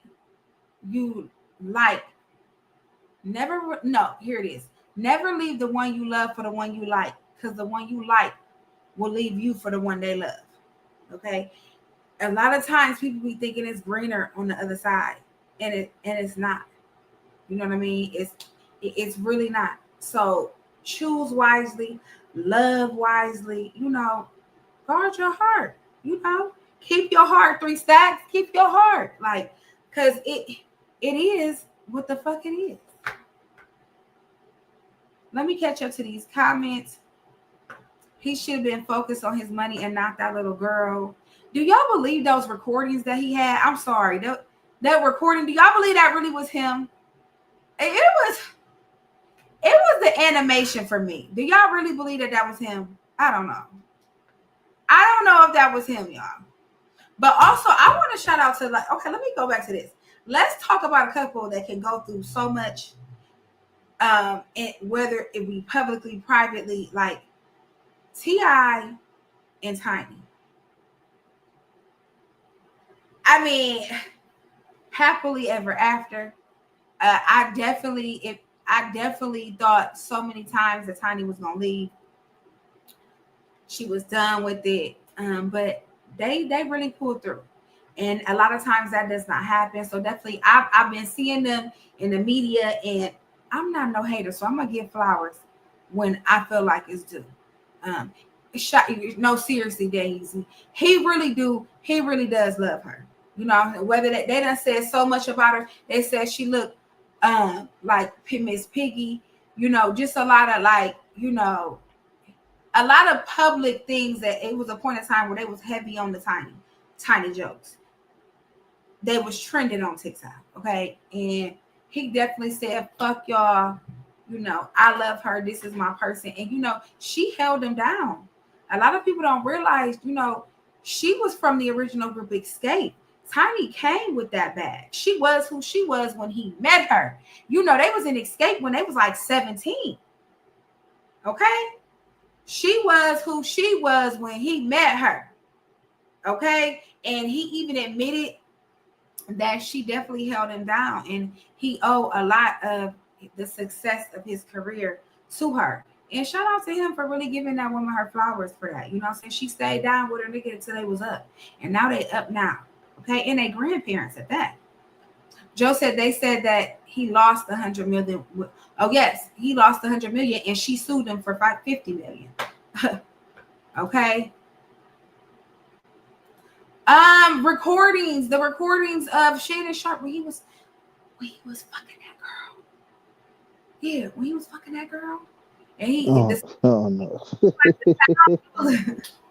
[SPEAKER 2] you like. Here it is. Never leave the one you love for the one you like, because the one you like will leave you for the one they love. Okay? A lot of times people be thinking it's greener on the other side, and it's not. You know what I mean? It's really not. So choose wisely, love wisely, guard your heart, keep your heart 3 stacks, keep your heart, because it is what the fuck it is. Let me catch up to these comments. He should have been focused on his money and not that little girl. Do y'all believe those recordings that he had? I'm sorry. That recording, do y'all believe that really was him? It was the animation for me. Do y'all really believe that was him? I don't know. I don't know if that was him, y'all. But also, I want to shout out to, okay, let me go back to this. Let's talk about a couple that can go through so much And whether it be publicly, privately, like T.I. and Tiny. I mean, happily ever after. I definitely thought so many times that Tiny was gonna leave. She was done with it. But they really pulled through. And a lot of times that does not happen. So definitely I've been seeing them in the media, and I'm not no hater, so I'm gonna give flowers when I feel like it's due. No, seriously, Daisy. He really does love her. You know, whether they done said so much about her, they said she looked like Miss Piggy, you know, just a lot of like, you know, a lot of public things that it was a point in time where they was heavy on the tiny jokes. They was trending on TikTok, okay? And he definitely said, fuck y'all, you know, I love her, this is my person. And, you know, she held him down. A lot of people don't realize, you know, she was from the original group Escape. Tiny came with that bag. She was who she was when he met her. You know, they was in Escape when they was like 17. Okay? She was who she was when he met her. Okay? And he even admitted that she definitely held him down, and he owed a lot of the success of his career to her. And shout out to him for really giving that woman her flowers for that. You know what I'm saying? She stayed down with her nigga until they was up. And now they up now. Okay? And they grandparents at that. Joe said they said that he lost $100 million. Oh, yes, he lost $100 million, and she sued him for $50 million. Okay. The recordings of Shannon Sharpe when he was fucking that girl. Yeah, when he was fucking that girl. And he
[SPEAKER 3] no.
[SPEAKER 2] it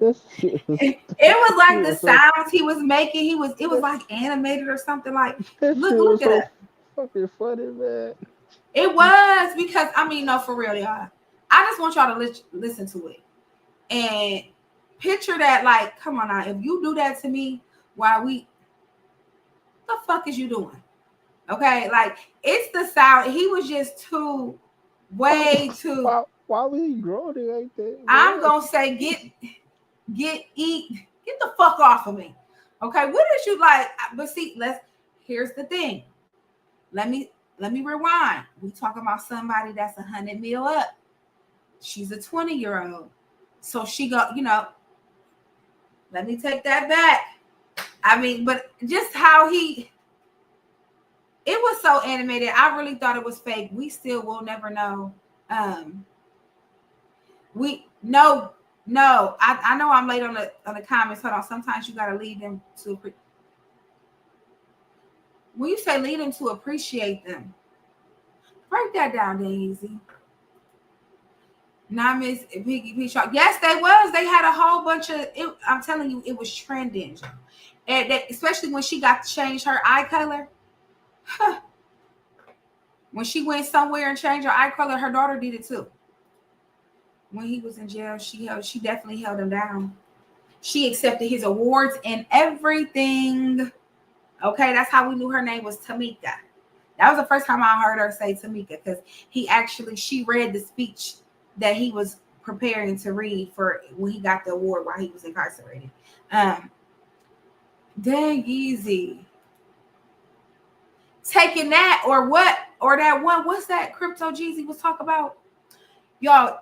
[SPEAKER 2] was like the sounds he was making. It was like animated or something. Like look at it.
[SPEAKER 3] Fucking funny, man.
[SPEAKER 2] It was, because I mean, no, for real, y'all. I just want y'all to listen to it and picture that. Like, come on now, if you do that to me, the fuck is you doing? Okay, like it's the sound. He was just way too.
[SPEAKER 3] Why was he growing like that?
[SPEAKER 2] I'm gonna say get the fuck off of me. Okay, what is you like? But see, here's the thing. Let me rewind. We talking about somebody that's 100 mil up. She's a 20-year-old. So she got, you know, let me take that back. I mean, but just how it was so animated. I really thought it was fake. We still will never know. I know I'm late on the comments. Hold on. Sometimes you gotta lead them to when you say lead them to appreciate them. Break that down, Daisy. Now, Miss Piggy P. Sharp. Yes, they was. They had a whole bunch of it. I'm telling you, it was trending. And especially when she got to change her eye color. Huh. When she went somewhere and changed her eye color, her daughter did it too. When he was in jail, she definitely held him down. She accepted his awards and everything. Okay, that's how we knew her name was Tamika. That was the first time I heard her say Tamika, because she read the speech that he was preparing to read for when he got the award while he was incarcerated. Dang easy. Taking that or what? Or that one, what's that Crypto Jeezy was talking about? Y'all,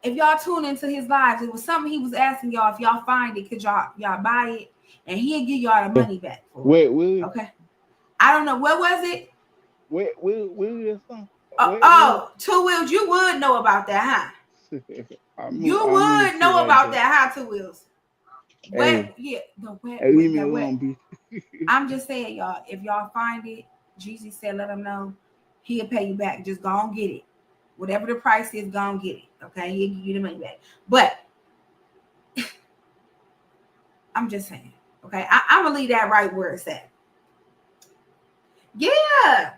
[SPEAKER 2] if y'all tune into his lives, it was something he was asking y'all, if y'all find it, could y'all buy it? And he'll give y'all the money back.
[SPEAKER 3] Wait, Willie.
[SPEAKER 2] Okay. I don't know. What was it?
[SPEAKER 3] Wait, Willie.
[SPEAKER 2] Two Wheels. You would know about that, huh? You would know about that, huh, Two Wheels? I'm just saying, y'all, if y'all find it, Jeezy said, let him know. He'll pay you back. Just go and get it. Whatever the price is, go and get it. Okay? He'll give you the money back. But I'm just saying. Okay? I'm going to leave that right where it's at. Yeah.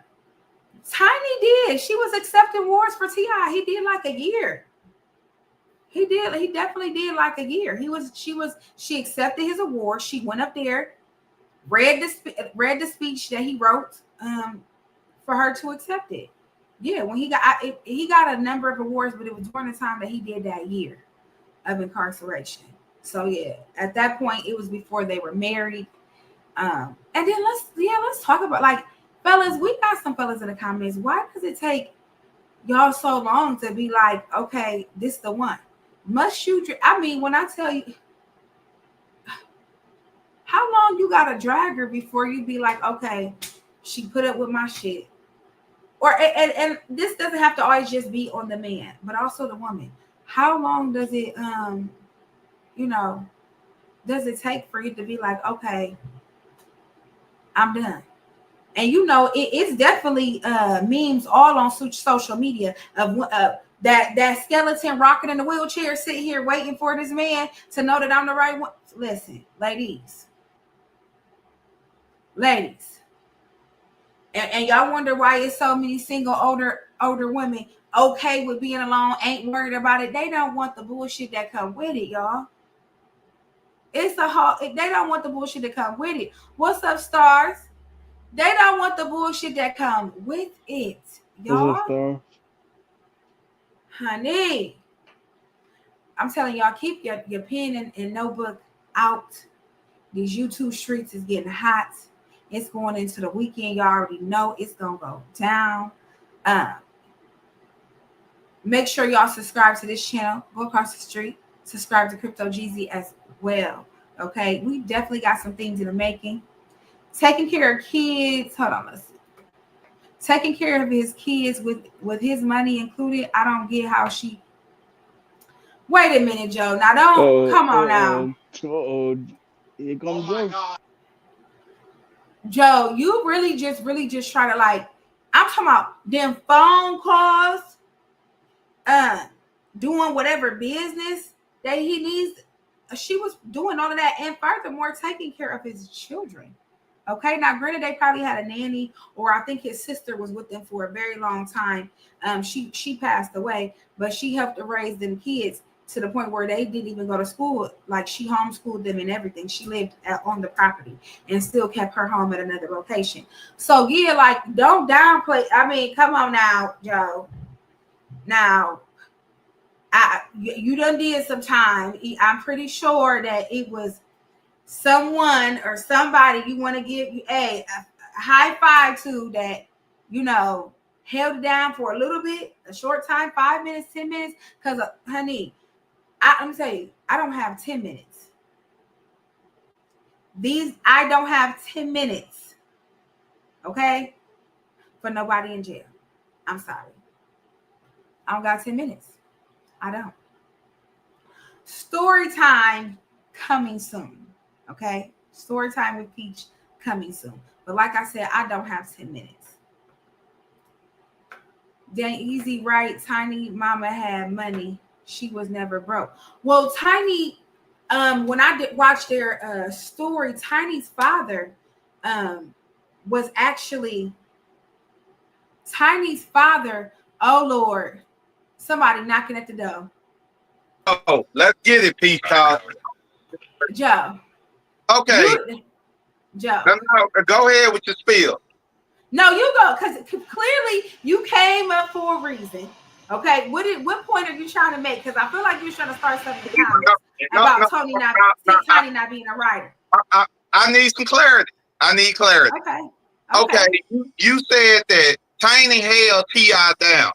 [SPEAKER 2] Tiny did. She was accepting awards for T.I. He did like a year. He definitely did like a year. She accepted his award. She went up there, read the speech that he wrote for her to accept it. Yeah, when he got a number of awards, but it was during the time that he did that year of incarceration. So yeah, at that point, it was before they were married. And then let's talk about, like, fellas. We got some fellas in the comments. Why does it take y'all so long to be like, okay, this the one? Must you? I mean, when I tell you, how long you gotta drag her before you be like, okay, she put up with my shit? Or and this doesn't have to always just be on the man, but also the woman. How long does it does it take for you to be like, okay, I'm done? And it's definitely memes all on social media of that skeleton rocking in the wheelchair, sitting here waiting for this man to know that I'm the right one. Listen, ladies, and y'all wonder why it's so many single older women okay with being alone, ain't worried about it. They don't want the bullshit that come with it, y'all. They don't want the bullshit that come with it. What's up, stars? They don't want the bullshit that come with it, y'all.
[SPEAKER 3] What's up, star?
[SPEAKER 2] Honey, I'm telling y'all, keep your pen and notebook out. These YouTube streets is getting hot. It's going into the weekend. Y'all already know it's gonna go down. Make sure y'all subscribe to this channel. Go across the street. Subscribe to Crypto Jeezy as well. Okay, we definitely got some things in the making. Taking care of kids. Hold on, let's see. Taking care of his kids with his money included. I don't get how she. Wait a minute, Joe. Now don't come on now.
[SPEAKER 3] Here comes Joe.
[SPEAKER 2] Joe, you really just try to, like, I'm talking about them phone calls, doing whatever business that he needs. She was doing all of that, and furthermore, taking care of his children. Okay, now granted, they probably had a nanny, or I think his sister was with them for a very long time. She passed away, but she helped to raise them kids to the point where they didn't even go to school. Like, she homeschooled them and everything. She lived on the property and still kept her home at another location. So yeah, like, don't downplay. I mean, come on now, Joe. Now, you done did some time. I'm pretty sure that it was someone or somebody you want to give a high five to that, held it down for a little bit, a short time, 5 minutes, 10 minutes. Because, honey, I'm telling you, I don't have 10 minutes. I don't have 10 minutes, okay, for nobody in jail. I'm sorry. I don't got 10 minutes. I don't. Story time coming soon, okay? Story time with Peach coming soon. But like I said, I don't have 10 minutes. Then easy, right? Tiny mama had money. She was never broke. Well, Tiny, when I watch their story, Tiny's father was actually Tiny's father. Oh Lord, somebody knocking at the door.
[SPEAKER 6] Oh, let's get it, Peace Talk.
[SPEAKER 2] Joe.
[SPEAKER 6] Okay.
[SPEAKER 2] Joe.
[SPEAKER 6] No, go ahead with your spiel.
[SPEAKER 2] No, you go, because clearly you came up for a reason. Okay, what point are you trying to make? Because I feel like you're trying to start something about Tiny not being a writer.
[SPEAKER 6] I need some clarity. I need clarity. Okay. You said that Tiny held T.I. down.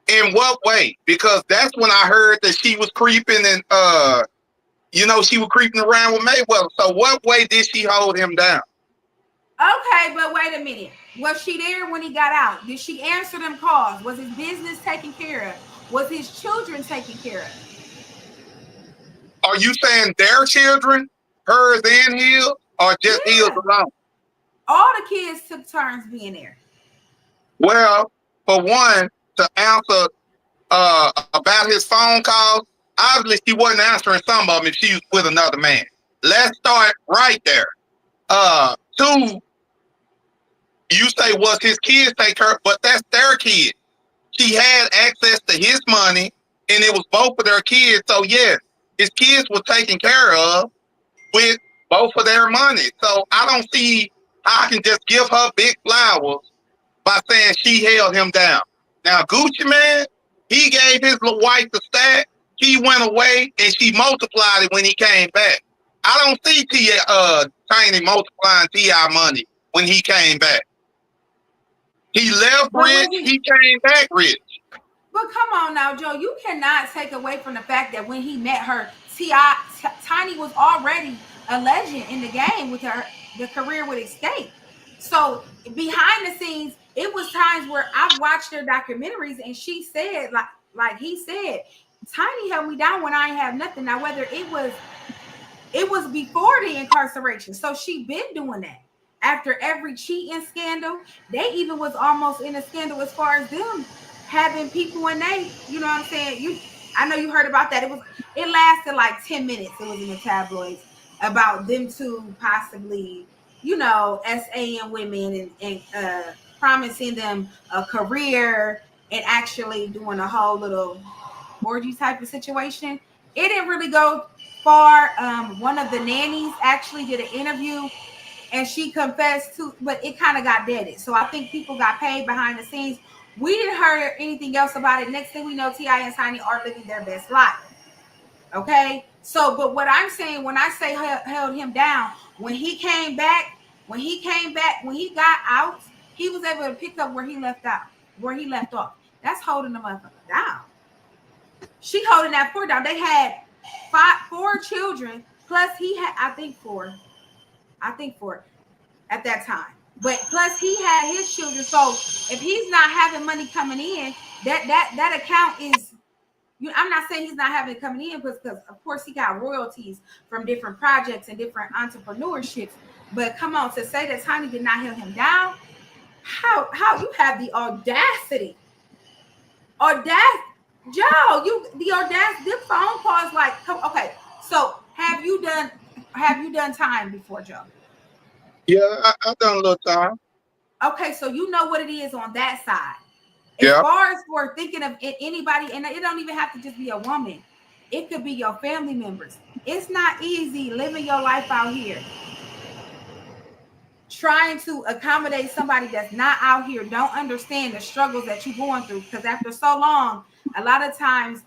[SPEAKER 6] In what way? Because that's when I heard that she was creeping and she was creeping around with Mayweather. So what way did she hold him down?
[SPEAKER 2] Okay, but wait a minute. Was she there when he got out? Did she answer them calls? Was his business taken care of? Was his children taken care of?
[SPEAKER 6] Are you saying their children, hers and his, or just his alone?
[SPEAKER 2] All the kids took turns being there.
[SPEAKER 6] Well, for one, to answer about his phone calls, obviously she wasn't answering some of them if she was with another man. Let's start right there. Two, you say was his kids take her, but that's their kid. She had access to his money, and it was both of their kids. So yes, his kids were taken care of with both of their money. So I don't see how I can just give her big flowers by saying she held him down. Now, Gucci Mane, he gave his little wife the stack. He went away and she multiplied it when he came back. I don't see Tiny multiplying T.I. money when he came back. He left rich, he came back rich.
[SPEAKER 2] But come on now, Joe, you cannot take away from the fact that when he met her, Tiny was already a legend in the game with the career with Escape. So behind the scenes, it was times where I've watched their documentaries and she said, like he said, Tiny held me down when I ain't have nothing. Now, whether it was before the incarceration, so she been doing that. After every cheating scandal, they even was almost in a scandal as far as them having people in they, you know what I'm saying? I know you heard about that. It lasted like 10 minutes. It was in the tabloids about them two possibly, you know, SAing women and promising them a career and actually doing a whole little orgy type of situation. It didn't really go far. One of the nannies actually did an interview and she confessed to, but it kind of got deaded. So I think people got paid behind the scenes. We didn't hear anything else about it. Next thing we know, T.I. and Tiny are living their best life. Okay? So, but what I'm saying, when I say held him down, when he got out, he was able to pick up where he left off. That's holding the motherfucker down. She holding that poor down. They had 4 children, plus he had, I think four at that time. But plus he had his children. So if he's not having money coming in, that account is, I'm not saying he's not having it coming in because of course he got royalties from different projects and different entrepreneurships. But come on, to say that Tiny did not hold him down, how you have the audacity? Joe, the audacity, them phone calls like, okay, so have you done time before, Joe?
[SPEAKER 6] Yeah, I've done a little time.
[SPEAKER 2] Okay, so you know what it is on that side.
[SPEAKER 6] As
[SPEAKER 2] far as for thinking of anybody, and it don't even have to just be a woman. It could be your family members. It's not easy living your life out here. Trying to accommodate somebody that's not out here, don't understand the struggles that you're going through. Because after so long, a lot of times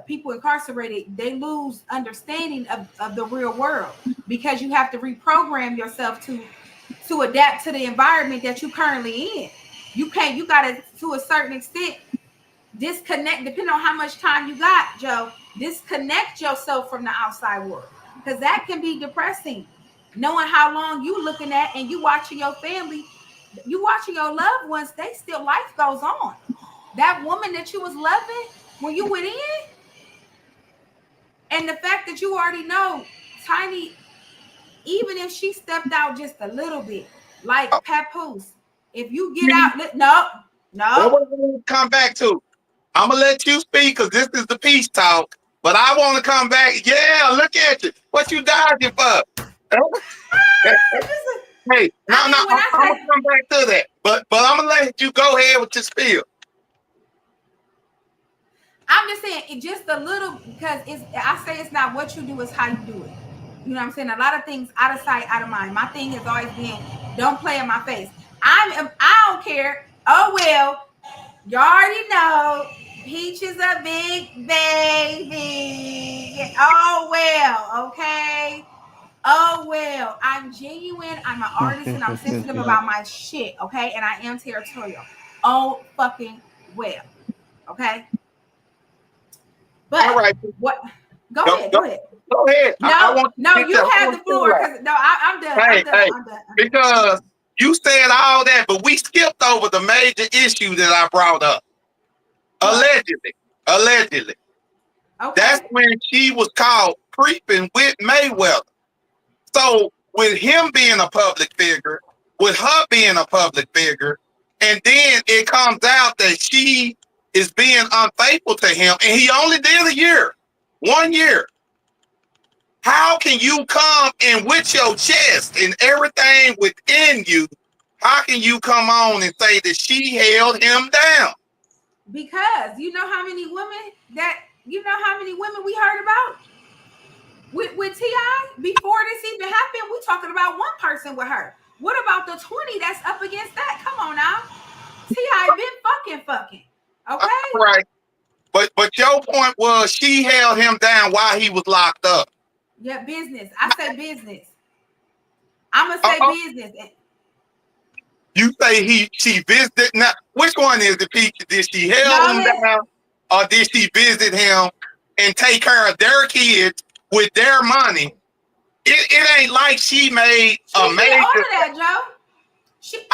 [SPEAKER 2] people incarcerated, they lose understanding of the real world because you have to reprogram yourself to adapt to the environment that you're currently in. You got to a certain extent, disconnect, depending on how much time you got, Joe, disconnect yourself from the outside world. Because that can be depressing. Knowing how long you looking at and you watching your family, you watching your loved ones, life goes on. That woman that you was loving when you went in, and the fact that you already know, Tiny, even if she stepped out just a little bit, like Papoose, if you get out, no.
[SPEAKER 6] What we're going to come back to, I'm going to let you speak because this is the peace talk, but I want to come back. Yeah, look at you. What you dodging for? Hey, I'm going to come back to that, but I'm going to let you go ahead with your spiel.
[SPEAKER 2] I'm just saying it just a little, because I say it's not what you do, it's how you do it. You know what I'm saying? A lot of things out of sight, out of mind. My thing has always been, don't play in my face. I don't care. Oh, well, you already know Peach is a big baby. Oh, well, okay. Oh, well, I'm genuine. I'm an artist and I'm sensitive about my shit, okay? And I am territorial. Oh, fucking well, okay? But
[SPEAKER 6] all right.
[SPEAKER 2] What? Go ahead.
[SPEAKER 6] Go ahead.
[SPEAKER 2] No, you have the floor. I'm done. I'm done.
[SPEAKER 6] Because you said all that, but we skipped over the major issue that I brought up. Allegedly. Okay. That's when she was caught creeping with Mayweather. So with him being a public figure, with her being a public figure, and then it comes out that she is being unfaithful to him, and he only did 1 year. How can you come in with your chest and everything within you? How can you come on and say that she held him down?
[SPEAKER 2] Because you know how many women we heard about with T.I. before this even happened? We talking about one person with her. What about the 20 that's up against that? Come on now. fucking. Okay.
[SPEAKER 6] Right. But your point was she held him down while he was locked up.
[SPEAKER 2] Yeah, business. I say business. I'm gonna say business.
[SPEAKER 6] You say she visited. Now, which one is it, Peach? Did she held him down, or did she visit him and take care of their kids with their money? It ain't like she made a major.
[SPEAKER 2] All of that, Joe.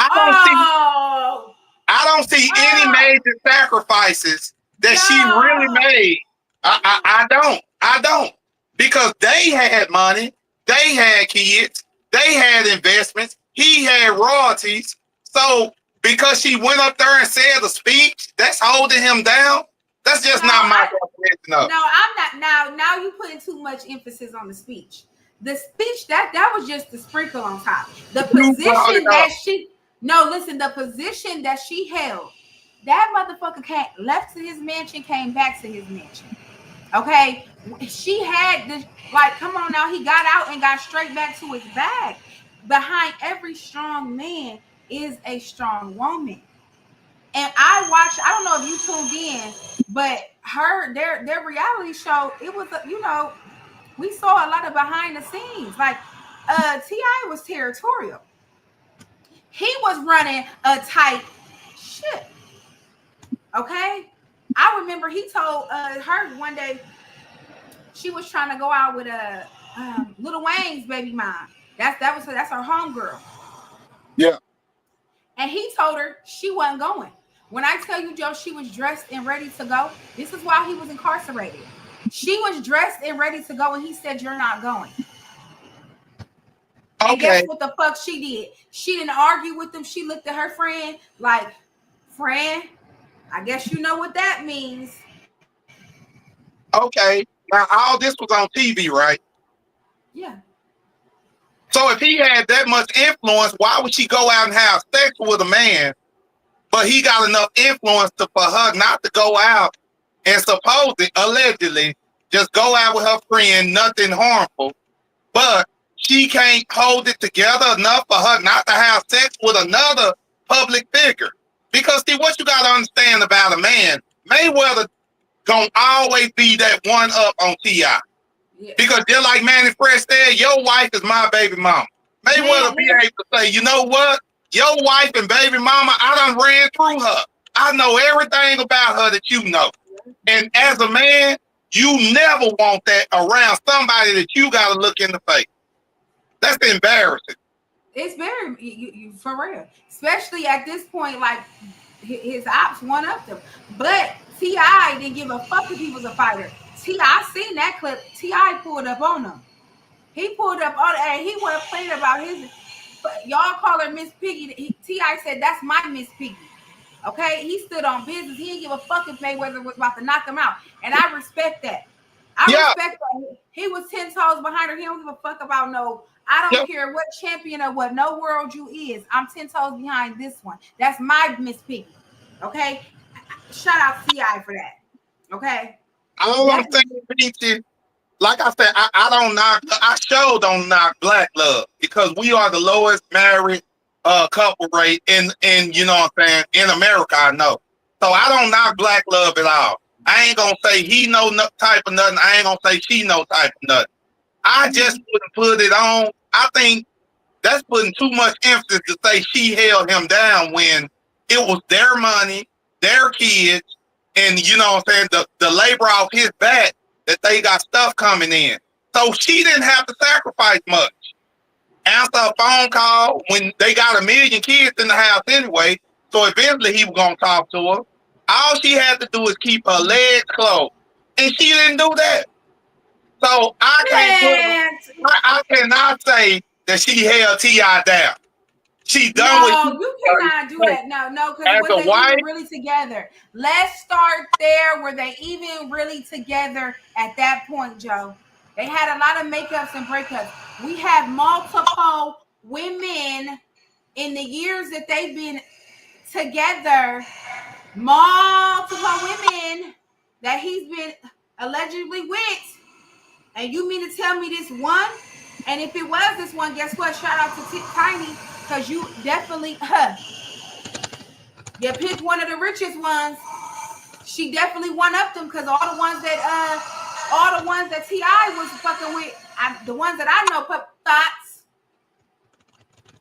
[SPEAKER 6] I don't see any major sacrifices that she really made. I don't. Because they had money, they had kids, they had investments, he had royalties. So because she went up there and said a speech, that's holding him down. That's just not my definition of.
[SPEAKER 2] No, I'm not. Now you putting too much emphasis on the speech. The speech that was just the sprinkle on top. The position the position that she held, that motherfucker left to his mansion, came back to his mansion. Okay, she had this, like, come on now, he got out and got straight back to his bag. Behind every strong man is a strong woman. And I don't know if you tuned in, but their reality show, it was, we saw a lot of behind the scenes. Like, T.I. was territorial. He was running a tight ship. Okay? I remember he told her one day she was trying to go out with Lil Wayne's baby mom. That's her homegirl.
[SPEAKER 6] Yeah.
[SPEAKER 2] And he told her she wasn't going. When I tell you, Joe, she was dressed and ready to go. This is why he was incarcerated. She was dressed and ready to go, and he said, "You're not going." Okay. And guess what the fuck she did? She didn't argue with him. She looked at her friend like, "Friend, I guess you know what that means."
[SPEAKER 6] Okay. Now, all this was on TV, right?
[SPEAKER 2] Yeah.
[SPEAKER 6] So if he had that much influence, why would she go out and have sex with a man? But he got enough influence for her not to go out and allegedly, just go out with her friend, nothing harmful. But she can't hold it together enough for her not to have sex with another public figure. Because see, what you got to understand about a man, Mayweather gonna always be that one up on T.I. Yeah. Because they're like Manny Fresh said, your wife is my baby mama. Mayweather be able to say, you know what? Your wife and baby mama, I done ran through her. I know everything about her that you know. And as a man, you never want that around somebody that you got to look in the face. That's embarrassing.
[SPEAKER 2] It's very, you for real. Especially at this point, like, his ops one up them. But T.I. didn't give a fuck if he was a fighter. T.I. seen that clip. T.I. pulled up on him. He pulled up on it, and he wasn't playing about his. But y'all call her Miss Piggy. T.I. said, "That's my Miss Piggy." Okay, he stood on business. He didn't give a fuck if Mayweather was about to knock him out, and I respect that. I respect that. He was 10 toes behind her. He don't give a fuck about no. I don't care what champion or what no world you is. I'm 10 toes behind this one. That's my Miss Piggy. Okay, shout out T.I. for that. Okay.
[SPEAKER 6] All I'm saying, like I said, I sure don't knock Black Love because we are the lowest married couple rate in you know what I'm saying, in America, I know. So I don't knock Black Love at all. I ain't gonna say he no type of nothing. I ain't gonna say she no type of nothing. I just wouldn't put it on. I think that's putting too much emphasis to say she held him down when it was their money, their kids, and you know what I'm saying, the labor off his back that they got stuff coming in. So she didn't have to sacrifice much. Answer a phone call when they got 1 million kids in the house anyway. So eventually he was gonna talk to her. All she had to do is keep her legs closed, and she didn't do that. So I cannot say that she held T.I. down. She done with.
[SPEAKER 2] No, you cannot do that. No, because were they even really together? Let's start there. Were they even really together at that point, Joe? They had a lot of makeups and breakups. We have multiple women in the years that they've been together, multiple women that he's been allegedly with. And you mean to tell me this one? And if it was this one, guess what? Shout out to Tiny, because you definitely, You pick one of the richest ones. She definitely one up them because all the ones that T.I. was fucking with, the ones that I know,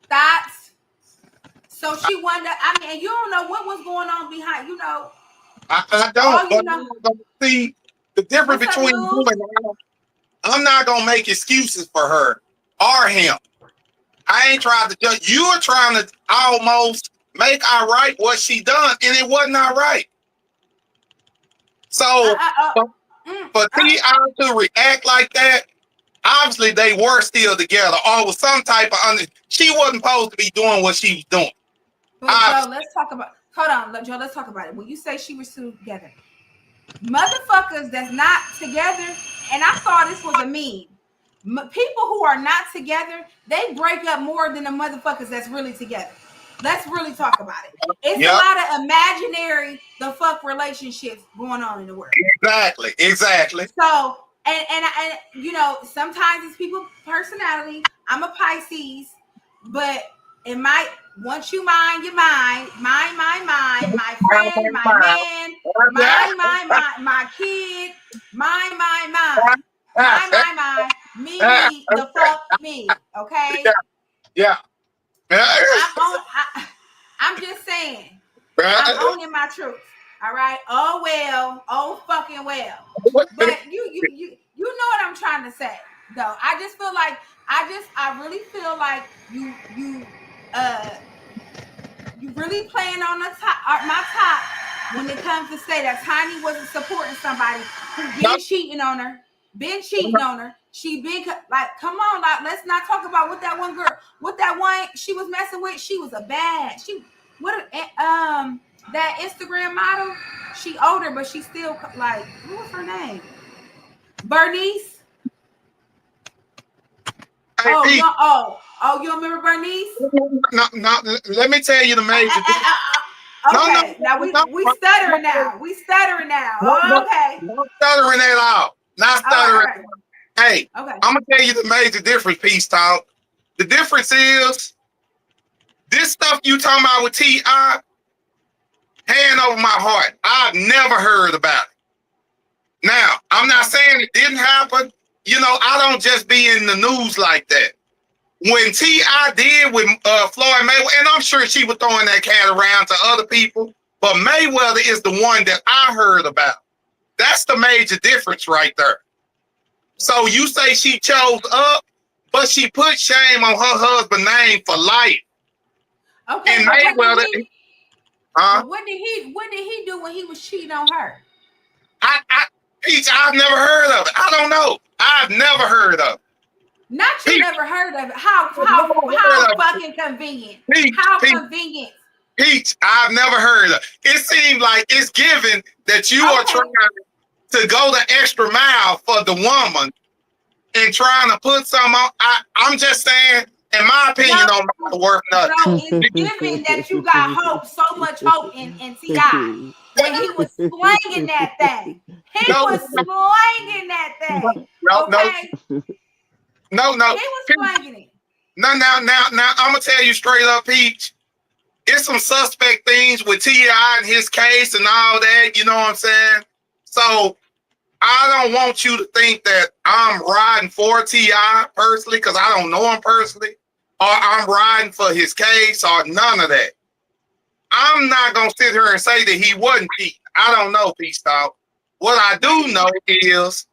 [SPEAKER 2] thoughts. So she won up. I mean, and you don't know what was going on behind. You know.
[SPEAKER 6] I don't. But you know. See the difference between you and I'm not gonna make excuses for her or him. I ain't trying to judge. You are trying to almost make all right what she done, and it wasn't all right. So for T.I. to react like that, obviously they were still together, or was some type of she wasn't supposed to be doing what she was doing.
[SPEAKER 2] But Joe, let's talk about. Hold on, Joe. Let's talk about it. When you say she was still together, motherfuckers that's not together, and I thought this was a meme. People who are not together, they break up more than the motherfuckers that's really together. Let's really talk about it. It's a lot of imaginary the fuck relationships going on in the world.
[SPEAKER 6] Exactly.
[SPEAKER 2] So and you know, sometimes it's people's personality. I'm a Pisces, but it might once you mind your mind, my friend, my man, my kid, my me, the fuck me, okay?
[SPEAKER 6] Yeah.
[SPEAKER 2] I'm just saying. I'm owning my truth. All right. Oh well. Oh fucking well. But you know what I'm trying to say, though. I just feel like I really feel like you really playing on my top when it comes to say that Tiny wasn't supporting somebody who been cheating on her. She been like, come on, like, let's not talk about what that one she was messing with. She was that Instagram model. She older, but she still like, what was her name? Bernice. You remember Bernice?
[SPEAKER 6] No. Let me tell you the major.
[SPEAKER 2] Okay, now we stuttering now. Okay.
[SPEAKER 6] Not stuttering at all. Not stuttering.
[SPEAKER 2] Okay.
[SPEAKER 6] Hey,
[SPEAKER 2] okay.
[SPEAKER 6] I'm gonna tell you the major difference, Peace Talk. The difference is this stuff you talking about with T.I. Hand over my heart. I've never heard about it. Now, I'm not saying it didn't happen. You know, I don't just be in the news like that. When T.I. did with Floyd Mayweather, and I'm sure she was throwing that cat around to other people, but Mayweather is the one that I heard about. That's the major difference right there. So you say she chose up, but she put shame on her husband's name for life.
[SPEAKER 2] Okay.
[SPEAKER 6] And Mayweather,
[SPEAKER 2] what did he do when he was cheating on her?
[SPEAKER 6] Peach, I've never heard of it. I don't know. I've never heard of it.
[SPEAKER 2] Not you
[SPEAKER 6] Peach,
[SPEAKER 2] never heard of it. How fucking convenient.
[SPEAKER 6] Peach,
[SPEAKER 2] convenient.
[SPEAKER 6] Peach, I've never heard of it. It seems like it's given that you are trying to go the extra mile for the woman and trying to put some on. I'm just saying, in my opinion, don't matter worth nothing.
[SPEAKER 2] No, it's given that you got hope, so much hope in T.I. when he was slanging that thing. He was slanging that thing. No. He was slanging it.
[SPEAKER 6] Now, I'm gonna tell you straight up, Peach. It's some suspect things with T.I. and his case and all that. You know what I'm saying? So I don't want you to think that I'm riding for T.I. personally, because I don't know him personally, or I'm riding for his case or none of that. I'm not going to sit here and say that he wasn't cheating. I don't know, Peace Talk. What I do know is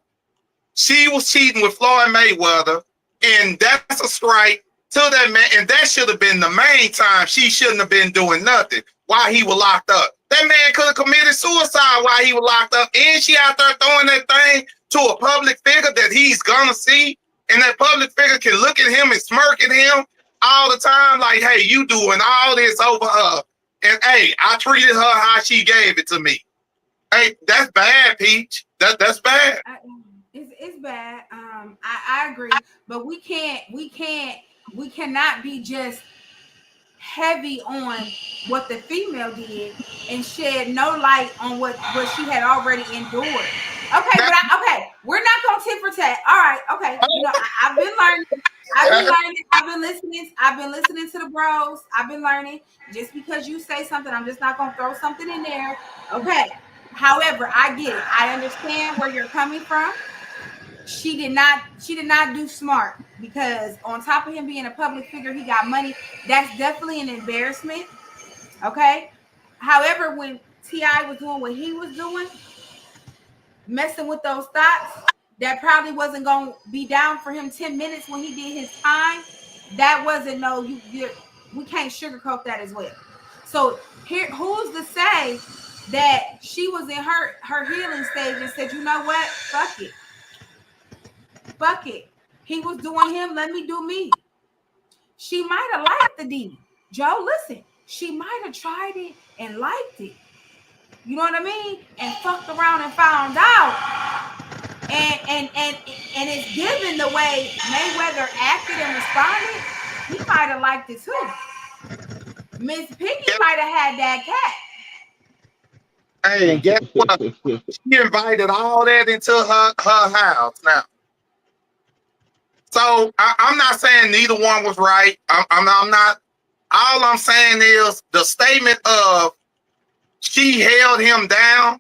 [SPEAKER 6] she was cheating with Floyd Mayweather, and that's a strike to that man, and that should have been the main time she shouldn't have been doing nothing while he was locked up. That man could have committed suicide while he was locked up, and she out there throwing that thing to a public figure that he's gonna see, and that public figure can look at him and smirk at him all the time, like, hey, you doing all this over her, and hey, I treated her how she gave it to me. Hey, that's bad, Peach. That's bad.
[SPEAKER 2] It's bad. I agree, but we cannot be just heavy on what the female did and shed no light on what she had already endured. Okay, but we're not gonna tit for tat. All right, okay. You know, I've been learning. I've been listening to the bros. I've been learning. Just because you say something, I'm just not gonna throw something in there. Okay. However, I get it. I understand where you're coming from. She did not do smart, because on top of him being a public figure, he got money. That's definitely an embarrassment. Okay. However, when T.I. was doing what he was doing, messing with those thoughts, that probably wasn't going to be down for him 10 minutes when he did his time. That wasn't we can't sugarcoat that as well. So here, who's to say that she was in her healing stage and said, you know what? Fuck it. He was doing him. Let me do me. She might have liked the D. Joe, listen, she might have tried it and liked it. You know what I mean? And fucked around and found out. And it's given the way Mayweather acted and responded, he might have liked it too. Miss Piggy might have had that cat.
[SPEAKER 6] Hey, guess what? She invited all that into her house now. So I'm not saying neither one was right. I'm not. All I'm saying is the statement of she held him down.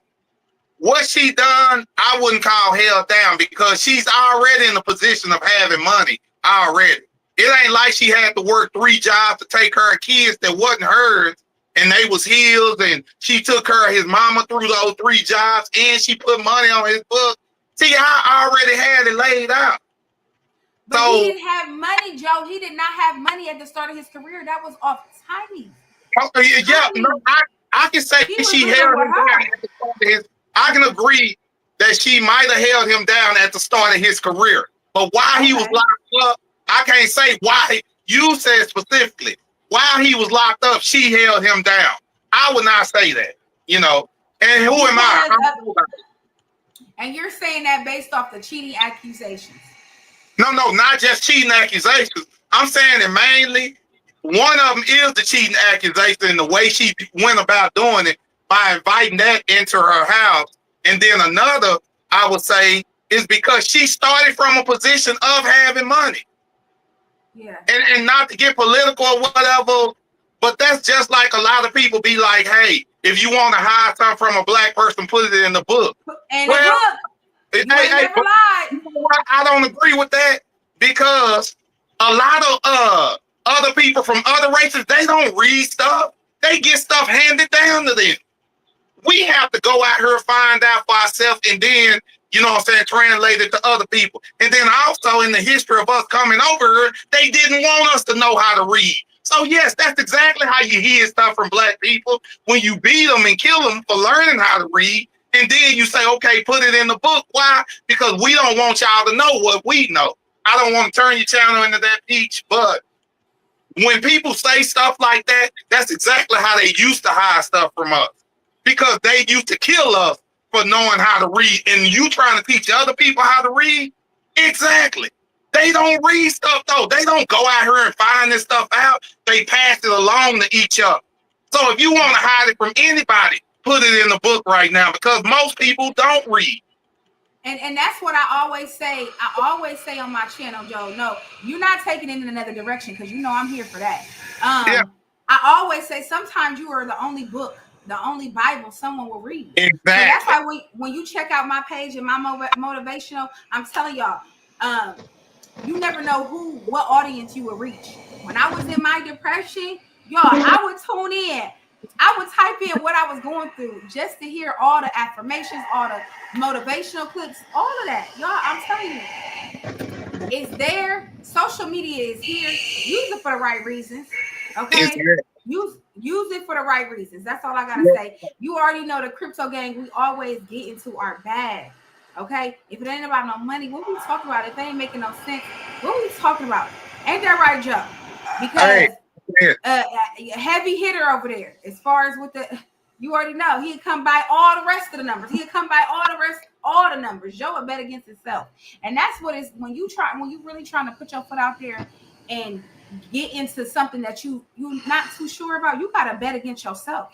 [SPEAKER 6] What she done, I wouldn't call held down, because she's already in the position of having money already. It ain't like she had to work 3 jobs to take care of kids that wasn't hers, and they was his, and she took care of his mama through those 3 jobs, and she put money on his book. See, I already had it laid out.
[SPEAKER 2] But so, he didn't have money, Joe. He did not have money at the start of his career. That was off timing.
[SPEAKER 6] Yeah, no, I can say she held him down at the start of his. I can agree that she might have held him down at the start of his career. But while he was locked up, I can't say why. You said specifically, while he was locked up, she held him down. I would not say that, you know. And who am I?
[SPEAKER 2] And you're saying that based off the cheating accusations?
[SPEAKER 6] No, not just cheating accusations. I'm saying that mainly one of them is the cheating accusation and the way she went about doing it, by inviting that into her house. And then another, I would say, is because she started from a position of having money.
[SPEAKER 2] Yeah.
[SPEAKER 6] And not to get political or whatever, but that's just like a lot of people be like, hey, if you want to hide something from a black person, put it in the book.
[SPEAKER 2] And well, the book. Never lied.
[SPEAKER 6] You know what? I don't agree with that, because a lot of other people from other races, they don't read stuff. They get stuff handed down to them. We have to go out here and find out for ourselves, and then, you know what I'm saying, translate it to other people. And then also in the history of us coming over here, they didn't want us to know how to read. So yes, that's exactly how you hear stuff from black people, when you beat them and kill them for learning how to read. And then you say, okay, put it in the book. Why? Because we don't want y'all to know what we know. I don't want to turn your channel into that peach, but when people say stuff like that, that's exactly how they used to hide stuff from us. Because they used to kill us for knowing how to read. And you trying to teach other people how to read? Exactly. They don't read stuff, though. They don't go out here and find this stuff out. They pass it along to each other. So if you want to hide it from anybody, put it in the book right now, because most people don't read.
[SPEAKER 2] And that's what I always say. I always say on my channel, Joe, no, you're not taking it in another direction, because you know I'm here for that. Yeah. I always say sometimes you are the only book, the only Bible someone will read.
[SPEAKER 6] Exactly.
[SPEAKER 2] So that's why when you check out my page and my motivational, I'm telling y'all, you never know what audience you will reach. When I was in my depression, y'all, I would tune in. I would type in what I was going through just to hear all the affirmations, all the motivational clips, all of that. Y'all, I'm telling you, it's there. Social media is here. Use it for the right reasons. Okay? Use it for the right reasons. That's all I gotta say. You already know the crypto gang, we always get into our bag. Okay? If it ain't about no money, what we talking about? If it ain't making no sense, what we talking about? Ain't that right, Joe? Because heavy hitter over there, as far as with the, you already know, he'd come by all the rest of the numbers. He'd come by all the numbers. Joe would bet against himself. And that's what is when you really trying to put your foot out there and get into something that you're not too sure about, you gotta bet against yourself.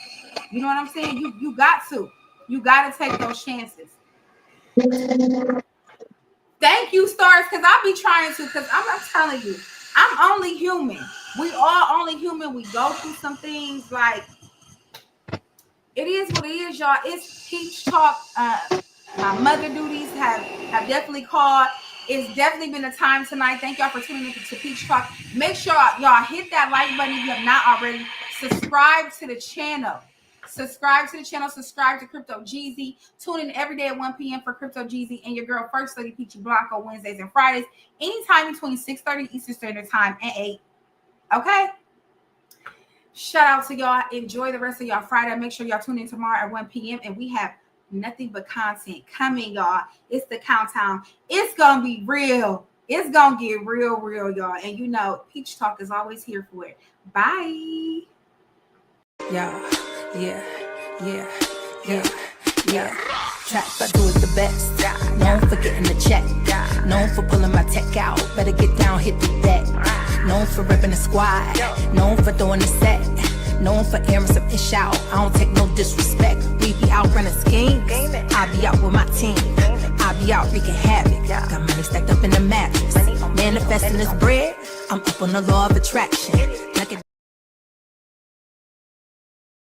[SPEAKER 2] You know what I'm saying? You got to take those chances. Thank you, stars, because I'll be trying to, because I'm telling you, I'm only human. We all only human. We go through some things. Like, it is what it is, y'all. It's Peach Talk. My mother duties have definitely called. It's definitely been a time tonight. Thank y'all for tuning in to Peach Talk. Make sure y'all hit that like button if you have not already. Subscribe to the channel. Subscribe to the channel. Subscribe to Crypto Jeezy. Tune in every day at 1 p.m. for Crypto Jeezy and your girl First Lady Peachy Blanco Wednesdays and Fridays. Anytime between 6:30 Eastern Standard Time and 8. Okay? Shout out to y'all. Enjoy the rest of y'all Friday. Make sure y'all tune in tomorrow at 1 p.m. And we have nothing but content coming, y'all. It's the countdown. It's going to be real. It's going to get real, y'all. And you know, Peach Talk is always here for it. Bye.
[SPEAKER 1] Yeah. Trap I do is the best. Known for getting the check. Known for pulling my tech out. Better get down, hit the deck. Known for ripping the squad. Known for doing the set. Known for airing some ish out. I don't take no disrespect. We be out running schemes. I be out with my team. I be out wreaking havoc. Got money stacked up in the mattress. Manifesting this bread. I'm up on the law of attraction.